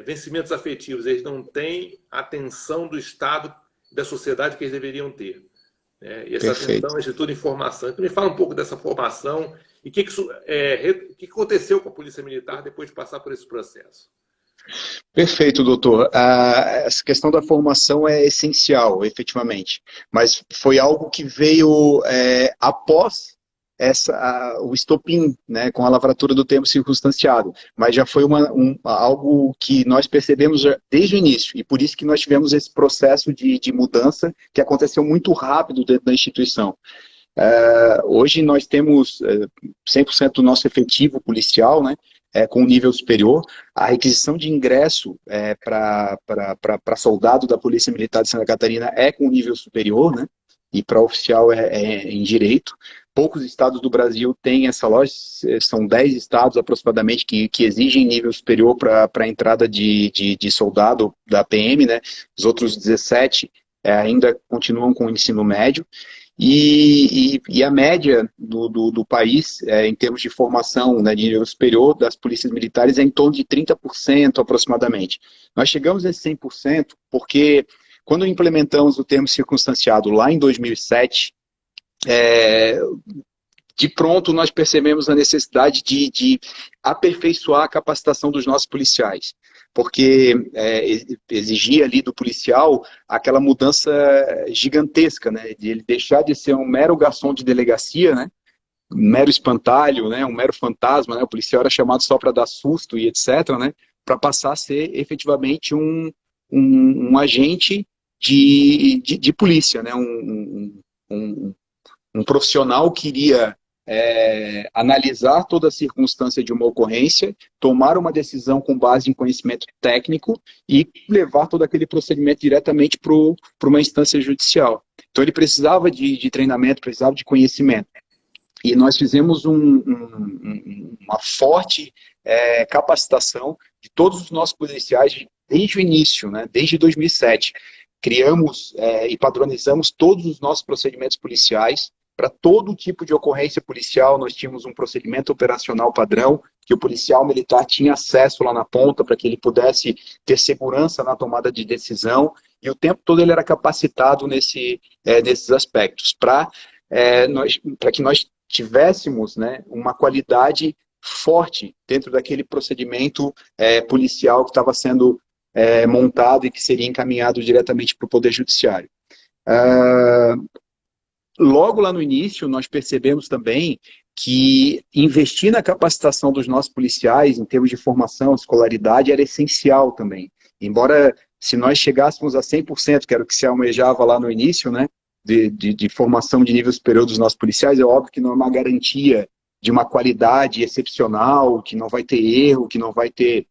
vencimentos afetivos. Eles não têm a atenção do Estado e da sociedade que eles deveriam ter. E essa atenção é de toda informação. Então, me fala um pouco dessa formação e o que aconteceu com a Polícia Militar depois de passar por esse processo. Perfeito, doutor. Essa questão da formação é essencial, efetivamente, mas foi algo que veio após o estopim, né, com a lavratura do termo circunstanciado, mas já foi algo que nós percebemos desde o início, e por isso que nós tivemos esse processo de mudança que aconteceu muito rápido dentro da instituição. Hoje nós temos 100% do nosso efetivo policial, né, com um nível superior. A requisição de ingresso para soldado da Polícia Militar de Santa Catarina é com nível superior, né, e para oficial em direito. Poucos estados do Brasil têm essa lógica, são 10 estados aproximadamente que exigem nível superior para a entrada de soldado da PM, né, os outros 17 ainda continuam com o ensino médio. E a média do país, em termos de formação, né, de nível superior das polícias militares, é em torno de 30% aproximadamente. Nós chegamos a esse 100% porque, quando implementamos o termo circunstanciado lá em 2007, de pronto nós percebemos a necessidade de aperfeiçoar a capacitação dos nossos policiais. porque exigia ali do policial aquela mudança gigantesca, né, de ele deixar de ser um mero garçom de delegacia, né, um mero espantalho, né, um mero fantasma, né, o policial era chamado só para dar susto e etc., né, para passar a ser efetivamente um agente de polícia, né, um profissional que iria analisar toda a circunstância de uma ocorrência, tomar uma decisão com base em conhecimento técnico e levar todo aquele procedimento diretamente para uma instância judicial. Então ele precisava de treinamento, precisava de conhecimento. E nós fizemos uma forte capacitação de todos os nossos policiais desde o início, né, desde 2007. Criamos e padronizamos todos os nossos procedimentos policiais. Para todo tipo de ocorrência policial, nós tínhamos um procedimento operacional padrão, que o policial militar tinha acesso lá na ponta, para que ele pudesse ter segurança na tomada de decisão, e o tempo todo ele era capacitado nesses aspectos, para que nós tivéssemos, né, uma qualidade forte dentro daquele procedimento policial que estava sendo montado e que seria encaminhado diretamente para o Poder Judiciário. Logo lá no início, nós percebemos também que investir na capacitação dos nossos policiais, em termos de formação, escolaridade, era essencial também. Embora, se nós chegássemos a 100%, que era o que se almejava lá no início, né, de formação de nível superior dos nossos policiais, é óbvio que não é uma garantia de uma qualidade excepcional, que não vai ter erro, que não vai ter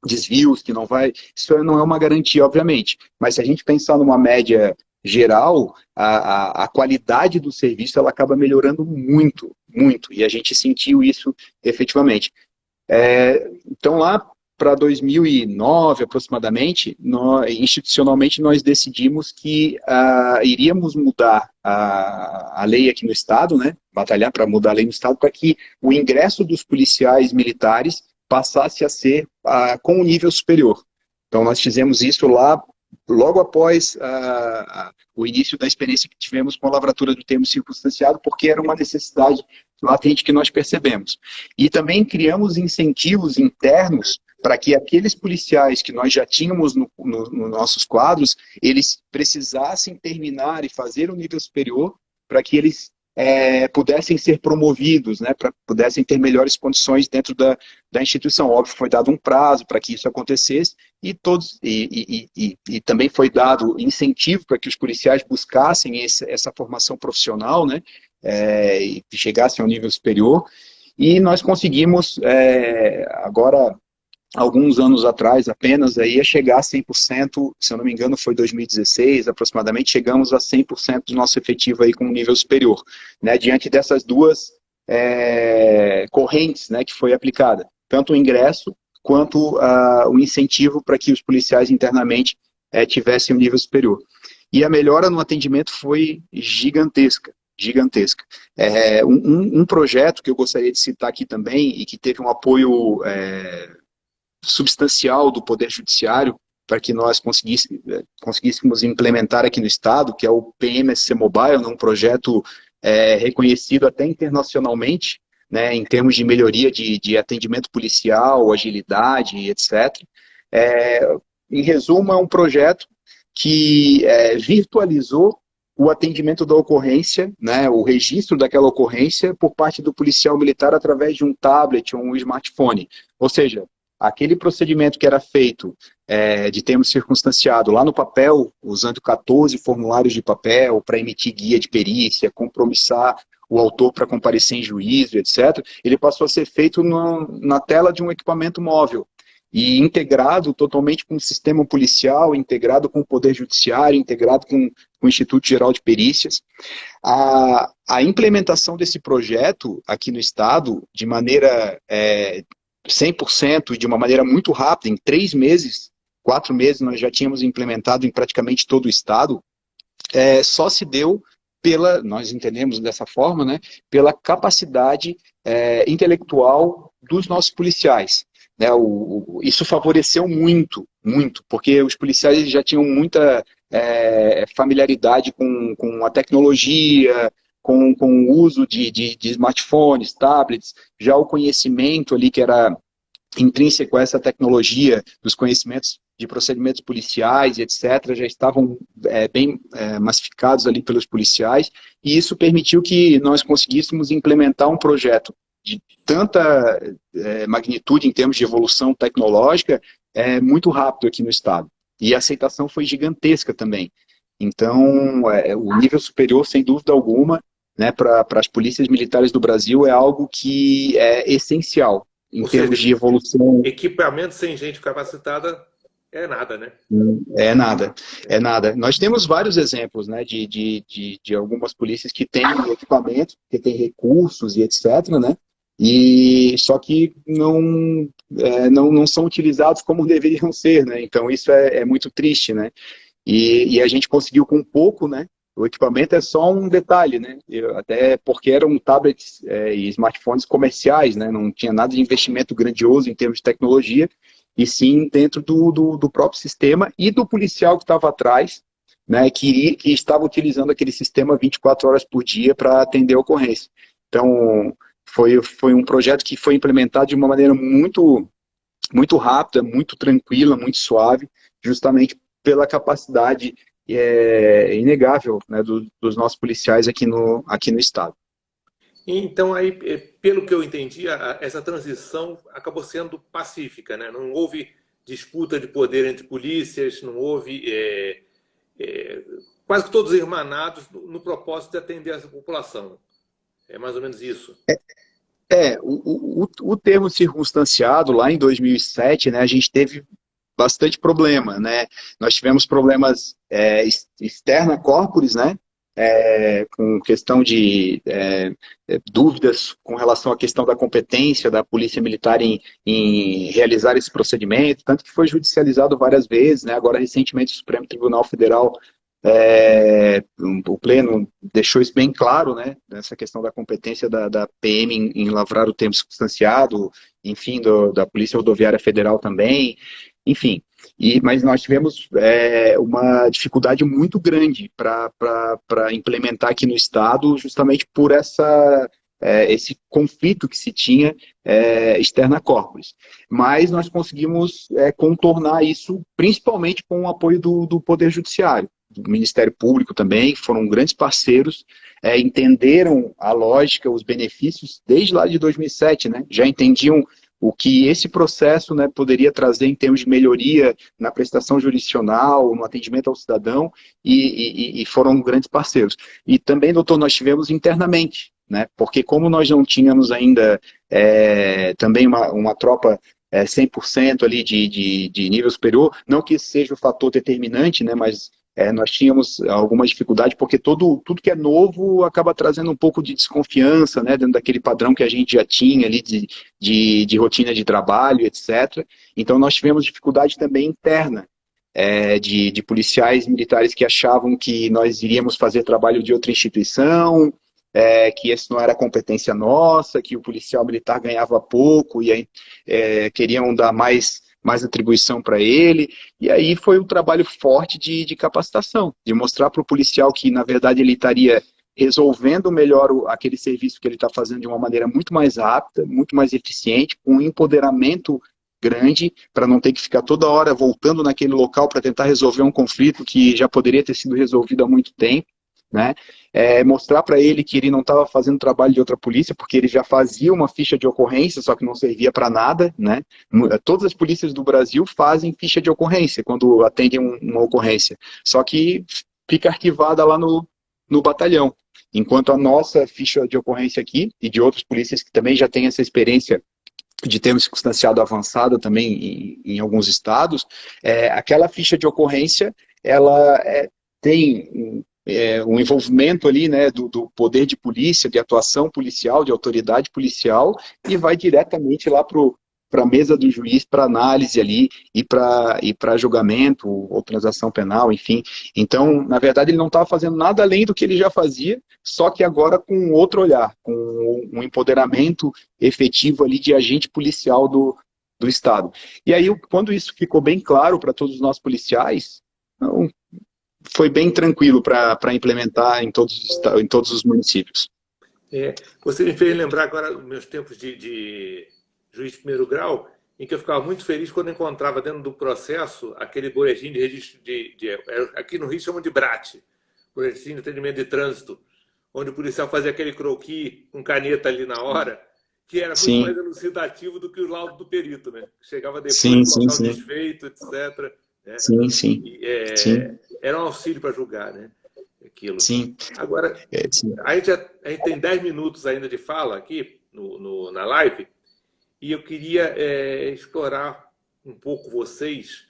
desvios, que não vai... Isso não é uma garantia, obviamente. Mas se a gente pensar numa média geral, a qualidade do serviço ela acaba melhorando muito, muito, e a gente sentiu isso efetivamente. Então lá para 2009 aproximadamente, institucionalmente nós decidimos que iríamos mudar a lei aqui no estado, né, batalhar para mudar a lei no estado, para que o ingresso dos policiais militares passasse a ser com um nível superior. Então nós fizemos isso lá logo após o início da experiência que tivemos com a lavratura do termo circunstanciado, porque era uma necessidade latente que nós percebemos. E também criamos incentivos internos para que aqueles policiais que nós já tínhamos nos nossos quadros, eles precisassem terminar e fazer o nível superior para que eles pudessem ser promovidos, né, para pudessem ter melhores condições dentro da instituição. Óbvio, foi dado um prazo para que isso acontecesse e também foi dado incentivo para que os policiais buscassem essa formação profissional, né, e chegassem ao nível superior. E nós conseguimos, agora, alguns anos atrás apenas, aí a chegar a 100%, se eu não me engano foi 2016, aproximadamente, chegamos a 100% do nosso efetivo aí com um nível superior, né, diante dessas duas correntes, né, que foi aplicada, tanto o ingresso quanto o incentivo para que os policiais internamente tivessem um nível superior. E a melhora no atendimento foi gigantesca, gigantesca. Um projeto que eu gostaria de citar aqui também, e que teve um apoio substancial do Poder Judiciário para que nós conseguíssemos implementar aqui no Estado, que é o PMSC Mobile, um projeto reconhecido até internacionalmente, né, em termos de melhoria de atendimento policial, agilidade, etc. Em resumo, é um projeto que virtualizou o atendimento da ocorrência, né, o registro daquela ocorrência por parte do policial militar através de um tablet ou um smartphone. Ou seja, aquele procedimento que era feito de termo circunstanciado lá no papel, usando 14 formulários de papel para emitir guia de perícia, compromissar o autor para comparecer em juízo, etc., ele passou a ser feito na tela de um equipamento móvel e integrado totalmente com o sistema policial, integrado com o Poder Judiciário, integrado com o Instituto Geral de Perícias. A implementação desse projeto aqui no Estado, de maneira 100% e de uma maneira muito rápida, em 3 meses, 4 meses, nós já tínhamos implementado em praticamente todo o Estado, só se deu nós entendemos dessa forma, né, pela capacidade intelectual dos nossos policiais. Né, isso favoreceu muito, muito, porque os policiais já tinham muita familiaridade com a tecnologia, com o uso de smartphones, tablets, já o conhecimento ali que era intrínseco a essa tecnologia, dos conhecimentos de procedimentos policiais, etc., já estavam bem massificados ali pelos policiais, e isso permitiu que nós conseguíssemos implementar um projeto de tanta magnitude em termos de evolução tecnológica, muito rápido aqui no estado. E a aceitação foi gigantesca também. Então, o nível superior, sem dúvida alguma, né, para as polícias militares do Brasil é algo que é essencial em termos de evolução. Equipamento sem gente capacitada é nada, né? É nada, é nada. Nós temos vários exemplos, né, de algumas polícias que têm equipamento, que têm recursos e etc., né? E só que não são utilizados como deveriam ser, né? Então isso é muito triste, né? E a gente conseguiu com pouco, né? O equipamento é só um detalhe, né? Até porque eram tablets e smartphones comerciais, né? Não tinha nada de investimento grandioso em termos de tecnologia, e sim dentro do próprio sistema e do policial que estava atrás, né? Que estava utilizando aquele sistema 24 horas por dia para atender a ocorrência. Então, foi um projeto que foi implementado de uma maneira muito, muito rápida, muito tranquila, muito suave, justamente pela capacidade inegável, né, dos nossos policiais aqui no estado. Então, aí, pelo que eu entendi, essa transição acabou sendo pacífica, né? Não houve disputa de poder entre polícias, não houve quase que todos irmanados no propósito de atender essa população. É mais ou menos isso. O termo circunstanciado, lá em 2007, né, a gente teve bastante problema, né? Nós tivemos problemas externa corporis, né? Com questão de dúvidas com relação à questão da competência da Polícia Militar em realizar esse procedimento, tanto que foi judicializado várias vezes, né? Agora, recentemente, o Supremo Tribunal Federal, o Pleno deixou isso bem claro, né? Nessa questão da competência da PM em lavrar o termo circunstanciado, enfim, da Polícia Rodoviária Federal também, enfim. Mas nós tivemos uma dificuldade muito grande para implementar aqui no Estado, justamente por esse conflito que se tinha externa corporis. Mas nós conseguimos contornar isso, principalmente com o apoio do Poder Judiciário, do Ministério Público também, que foram grandes parceiros, entenderam a lógica, os benefícios, desde lá de 2007, né? Já entendiam o que esse processo, né, poderia trazer em termos de melhoria na prestação jurisdicional, no atendimento ao cidadão, e foram grandes parceiros. E também, doutor, nós tivemos internamente, né, porque como nós não tínhamos ainda também uma tropa 100% ali de nível superior, não que esse seja o fator determinante, né, mas nós tínhamos alguma dificuldade, porque tudo que é novo acaba trazendo um pouco de desconfiança, né, dentro daquele padrão que a gente já tinha ali de rotina de trabalho, etc. Então nós tivemos dificuldade também interna, de policiais militares que achavam que nós iríamos fazer trabalho de outra instituição, que esse não era competência nossa, que o policial militar ganhava pouco e aí queriam dar mais atribuição para ele, e aí foi um trabalho forte de capacitação, de mostrar para o policial que, na verdade, ele estaria resolvendo melhor aquele serviço que ele está fazendo de uma maneira muito mais rápida, muito mais eficiente, com um empoderamento grande, para não ter que ficar toda hora voltando naquele local para tentar resolver um conflito que já poderia ter sido resolvido há muito tempo, né? Mostrar para ele que ele não estava fazendo trabalho de outra polícia, porque ele já fazia uma ficha de ocorrência, só que não servia para nada, né? Todas as polícias do Brasil fazem ficha de ocorrência quando atendem uma ocorrência, só que fica arquivada lá no batalhão, enquanto a nossa ficha de ocorrência aqui, e de outras polícias que também já têm essa experiência de termo circunstanciado avançada também em alguns estados, aquela ficha de ocorrência, ela tem um envolvimento ali, né, do poder de polícia, de atuação policial, de autoridade policial, e vai diretamente lá para a mesa do juiz, para análise ali, e para julgamento, ou transação penal, enfim. Então, na verdade, ele não estava fazendo nada além do que ele já fazia, só que agora com outro olhar, com um empoderamento efetivo ali de agente policial do Estado. E aí, quando isso ficou bem claro para todos os nossos policiais, foi bem tranquilo para implementar em todos os municípios. Você me fez lembrar agora dos meus tempos de juiz de primeiro grau, em que eu ficava muito feliz quando encontrava dentro do processo aquele boletim de registro aqui no Rio chamam de BRAT, boletim de atendimento de trânsito, onde o policial fazia aquele croquis com caneta ali na hora, que era muito mais elucidativo do que o laudo do perito, né? Chegava depois do local desfeito, etc. Né? Era um auxílio para julgar, né? Aquilo. Agora, a gente tem 10 minutos ainda de fala aqui na live, e eu queria explorar um pouco vocês,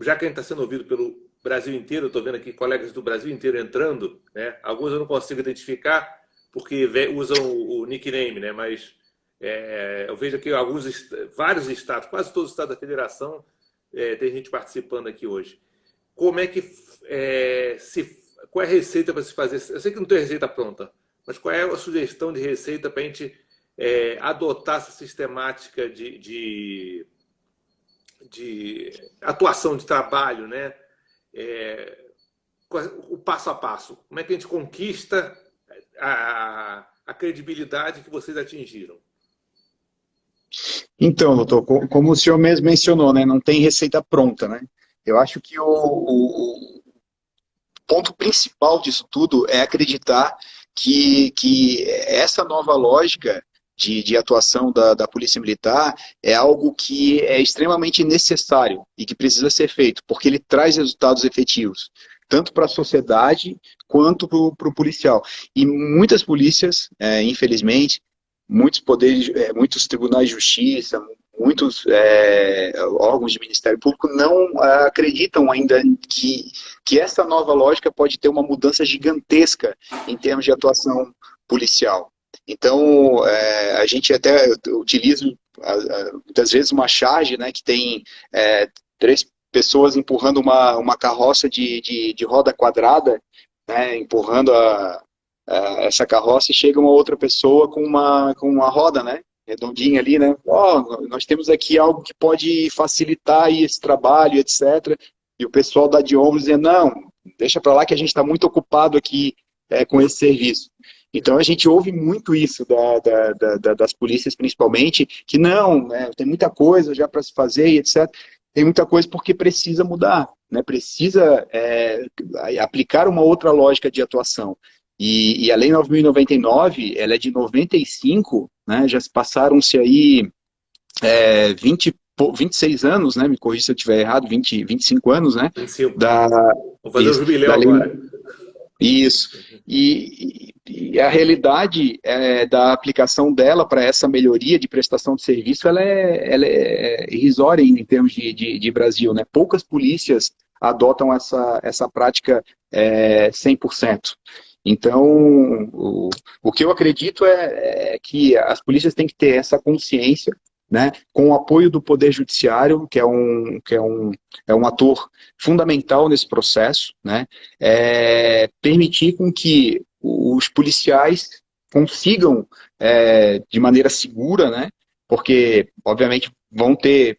já que a gente está sendo ouvido pelo Brasil inteiro, eu estou vendo aqui colegas do Brasil inteiro entrando, né? Alguns eu não consigo identificar porque usam o nickname, né? Mas eu vejo aqui vários estados, quase todos os estados da federação, tem gente participando aqui hoje. Como é que qual é a receita para se fazer? Eu sei que não tem receita pronta, mas qual é a sugestão de receita para a gente adotar essa sistemática de atuação, de trabalho, né? O passo a passo. Como é que a gente conquista a credibilidade que vocês atingiram? Então, doutor, como o senhor mesmo mencionou, né, não tem receita pronta, né? Eu acho que o ponto principal disso tudo é acreditar que essa nova lógica de atuação da Polícia Militar é algo que é extremamente necessário e que precisa ser feito, porque ele traz resultados efetivos, tanto para a sociedade quanto para o policial. E muitas polícias, infelizmente, muitos tribunais de justiça, muitos órgãos de Ministério Público não acreditam ainda que essa nova lógica pode ter uma mudança gigantesca em termos de atuação policial. Então, a gente até utiliza muitas vezes uma charge, né, que tem 3 pessoas empurrando uma carroça de roda quadrada, né, empurrando essa carroça, e chega uma outra pessoa com uma roda, né, redondinha ali, né, nós temos aqui algo que pode facilitar aí esse trabalho, etc. E o pessoal da de ombros dizendo, não, deixa para lá que a gente está muito ocupado aqui com esse serviço. Então a gente ouve muito isso das polícias, principalmente, que não, né, tem muita coisa já para se fazer, e etc. Tem muita coisa porque precisa mudar, né, precisa aplicar uma outra lógica de atuação. E a Lei 9.099, ela é de 95, né, já se passaram-se aí 26 anos, né, me corrija se eu estiver errado, 25 anos, né? 25. Vou fazer o jubileu agora. Isso. E a realidade da aplicação dela para essa melhoria de prestação de serviço, ela é irrisória em termos de Brasil, né? Poucas polícias adotam essa prática 100%. Então, o que eu acredito é que as polícias têm que ter essa consciência, né, com o apoio do Poder Judiciário, que é um ator fundamental nesse processo, né, permitir com que os policiais consigam, de maneira segura, né, porque, obviamente, vão ter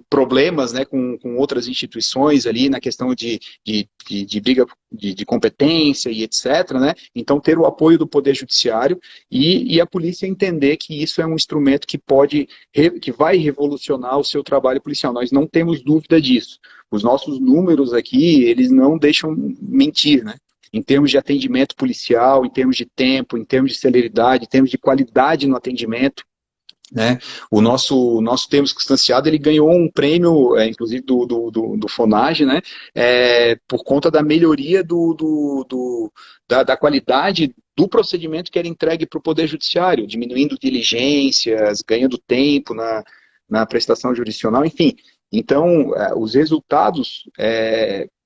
problemas, né, com outras instituições ali na questão de briga de competência e etc, né? Então ter o apoio do Poder Judiciário e a polícia entender que isso é um instrumento que vai revolucionar o seu trabalho policial. Nós não temos dúvida disso. Os nossos números aqui, eles não deixam mentir, né? Em termos de atendimento policial, em termos de tempo, em termos de celeridade, em termos de qualidade no atendimento, né? O nosso termo circunstanciado, ele ganhou um prêmio, inclusive do FONAGE, né? Por conta da melhoria da qualidade do procedimento que era entregue para o Poder Judiciário, diminuindo diligências, ganhando tempo na prestação jurisdicional, enfim. Então, os resultados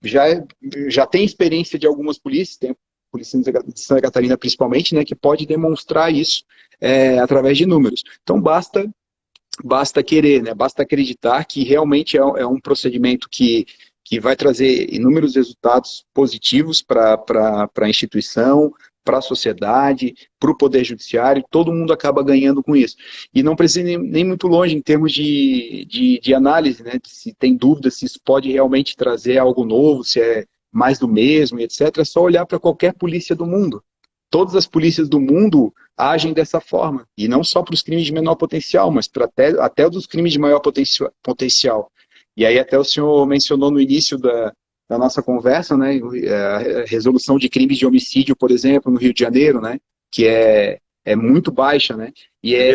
já tem experiência de algumas polícias, tem a Polícia de Santa Catarina principalmente, né, que pode demonstrar isso através de números. Então, basta querer, né, basta acreditar que realmente é um procedimento que vai trazer inúmeros resultados positivos para a instituição, para a sociedade, para o Poder Judiciário, todo mundo acaba ganhando com isso. E não precisa nem muito longe em termos de análise, né, se tem dúvida se isso pode realmente trazer algo novo, se é mais do mesmo, etc. É só olhar para qualquer polícia do mundo. todas as polícias do mundo agem dessa forma, e não só para os crimes de menor potencial, mas para até os crimes de maior potencial. E aí até o senhor mencionou no início da nossa conversa, né, a resolução de crimes de homicídio, por exemplo, no Rio de Janeiro, né, que é muito baixa, né, e é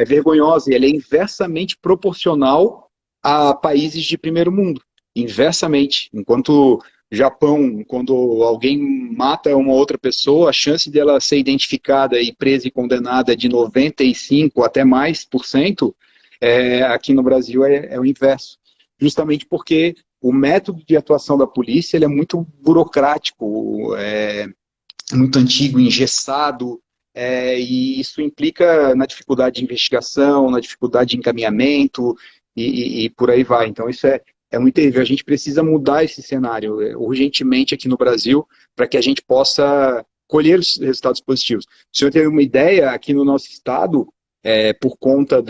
vergonhosa, e ela é inversamente proporcional a países de primeiro mundo, inversamente. Enquanto Japão, quando alguém mata uma outra pessoa, a chance dela ser identificada e presa e condenada é de 95 até mais por cento, aqui no Brasil é o inverso. Justamente porque o método de atuação da polícia ele é muito burocrático, muito antigo, engessado, e isso implica na dificuldade de investigação, na dificuldade de encaminhamento, e por aí vai. Então isso é muito terrível. A gente precisa mudar esse cenário urgentemente aqui no Brasil para que a gente possa colher os resultados positivos. Se o senhor tem uma ideia, aqui no nosso estado, por conta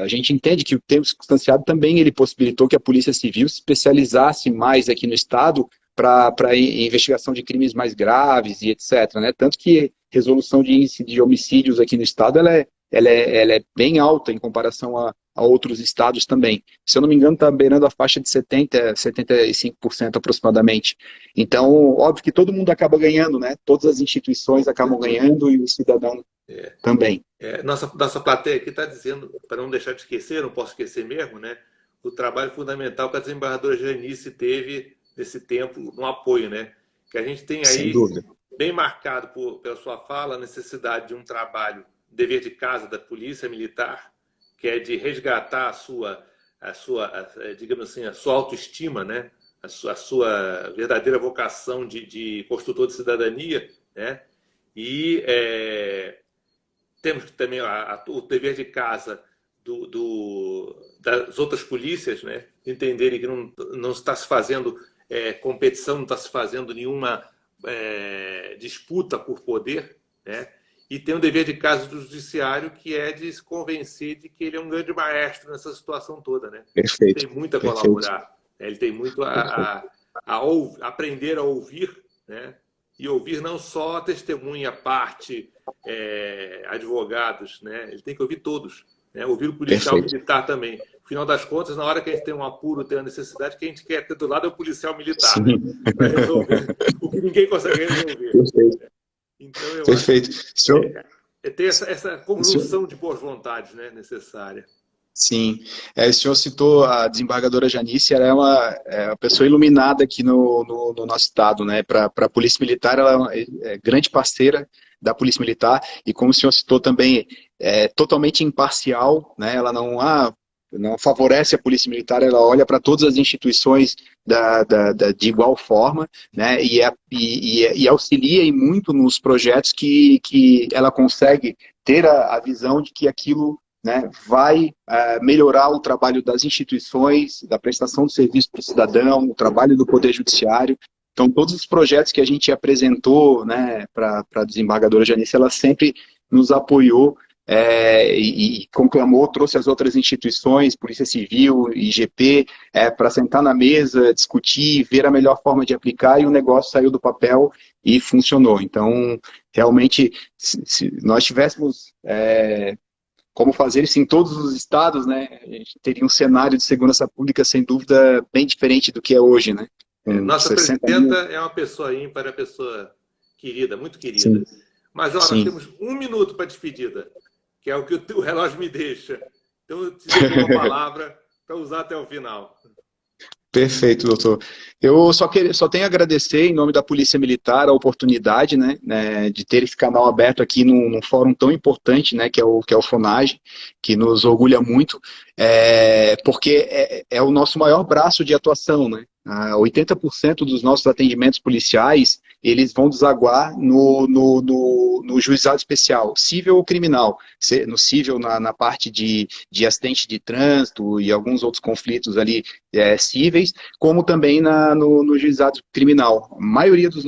a gente entende que o tempo circunstanciado também ele possibilitou que a Polícia Civil se especializasse mais aqui no estado para investigação de crimes mais graves e etc., né? Tanto que resolução de índice de homicídios aqui no estado ela é bem alta em comparação a outros estados também. Se eu não me engano, está beirando a faixa de 75% aproximadamente. Então, óbvio que todo mundo acaba ganhando, né? Todas as instituições acabam ganhando e o cidadão também. Nossa plateia aqui está dizendo, para não deixar de esquecer, não posso esquecer mesmo, né? O trabalho fundamental que a desembargadora Janice teve nesse tempo no apoio, né? Que a gente tem aí, bem marcado pela sua fala, a necessidade de um trabalho, dever de casa da Polícia Militar, que é de resgatar digamos assim, a sua autoestima, né? a sua verdadeira vocação de construtor de cidadania, né? E temos também o dever de casa das outras polícias, né? Entenderem que não está se fazendo competição, não está se fazendo nenhuma disputa por poder, né? E tem o dever de casa do judiciário, que é de se convencer de que ele é um grande maestro nessa situação toda, né? Perfeito. Ele tem muito a colaborar, né? Ele tem muito a aprender a ouvir, né? E ouvir não só a testemunha, parte, advogados, né? Ele tem que ouvir todos, né? Ouvir o policial militar também. No final das contas, na hora que a gente tem um apuro, tem uma necessidade, que a gente quer ter do lado é o policial militar, né? Para resolver o que ninguém consegue resolver. Perfeito. Então, eu Perfeito. acho que tem essa conjunção de boas vontades, né, necessária. Sim. O senhor citou a desembargadora Janice, ela é uma pessoa iluminada aqui no nosso estado, né? Para a Polícia Militar, ela é grande parceira da Polícia Militar, e como o senhor citou também, é totalmente imparcial, né? Ela não favorece a Polícia Militar, ela olha para todas as instituições de igual forma, né? E auxilia em muito nos projetos que ela consegue ter a visão de que aquilo, né, vai melhorar o trabalho das instituições, da prestação de serviço para o cidadão, o trabalho do Poder Judiciário. Então, todos os projetos que a gente apresentou, né, para a desembargadora Janice, ela sempre nos apoiou e conclamou, trouxe as outras instituições, Polícia Civil, IGP, para sentar na mesa, discutir, ver a melhor forma de aplicar, e o negócio saiu do papel e funcionou. Então, realmente, se nós tivéssemos como fazer isso em todos os estados, né, a gente teria um cenário de segurança pública, sem dúvida, bem diferente do que é hoje, né? Nossa presidenta é uma pessoa ímpar, uma pessoa querida, muito querida. Sim. Mas, nós temos 1 minuto para a despedida, que é o que o relógio me deixa. Então, eu te deixo uma palavra para usar até o final. Perfeito, doutor. Eu só tenho a agradecer, em nome da Polícia Militar, a oportunidade, né, de ter esse canal aberto aqui num fórum tão importante, né, que é o FONAGE, que nos orgulha muito, porque é o nosso maior braço de atuação, né? 80% dos nossos atendimentos policiais, eles vão desaguar no juizado especial, cível ou criminal. No cível, na parte de acidente de trânsito e alguns outros conflitos ali cíveis, como também no juizado criminal. A maioria dos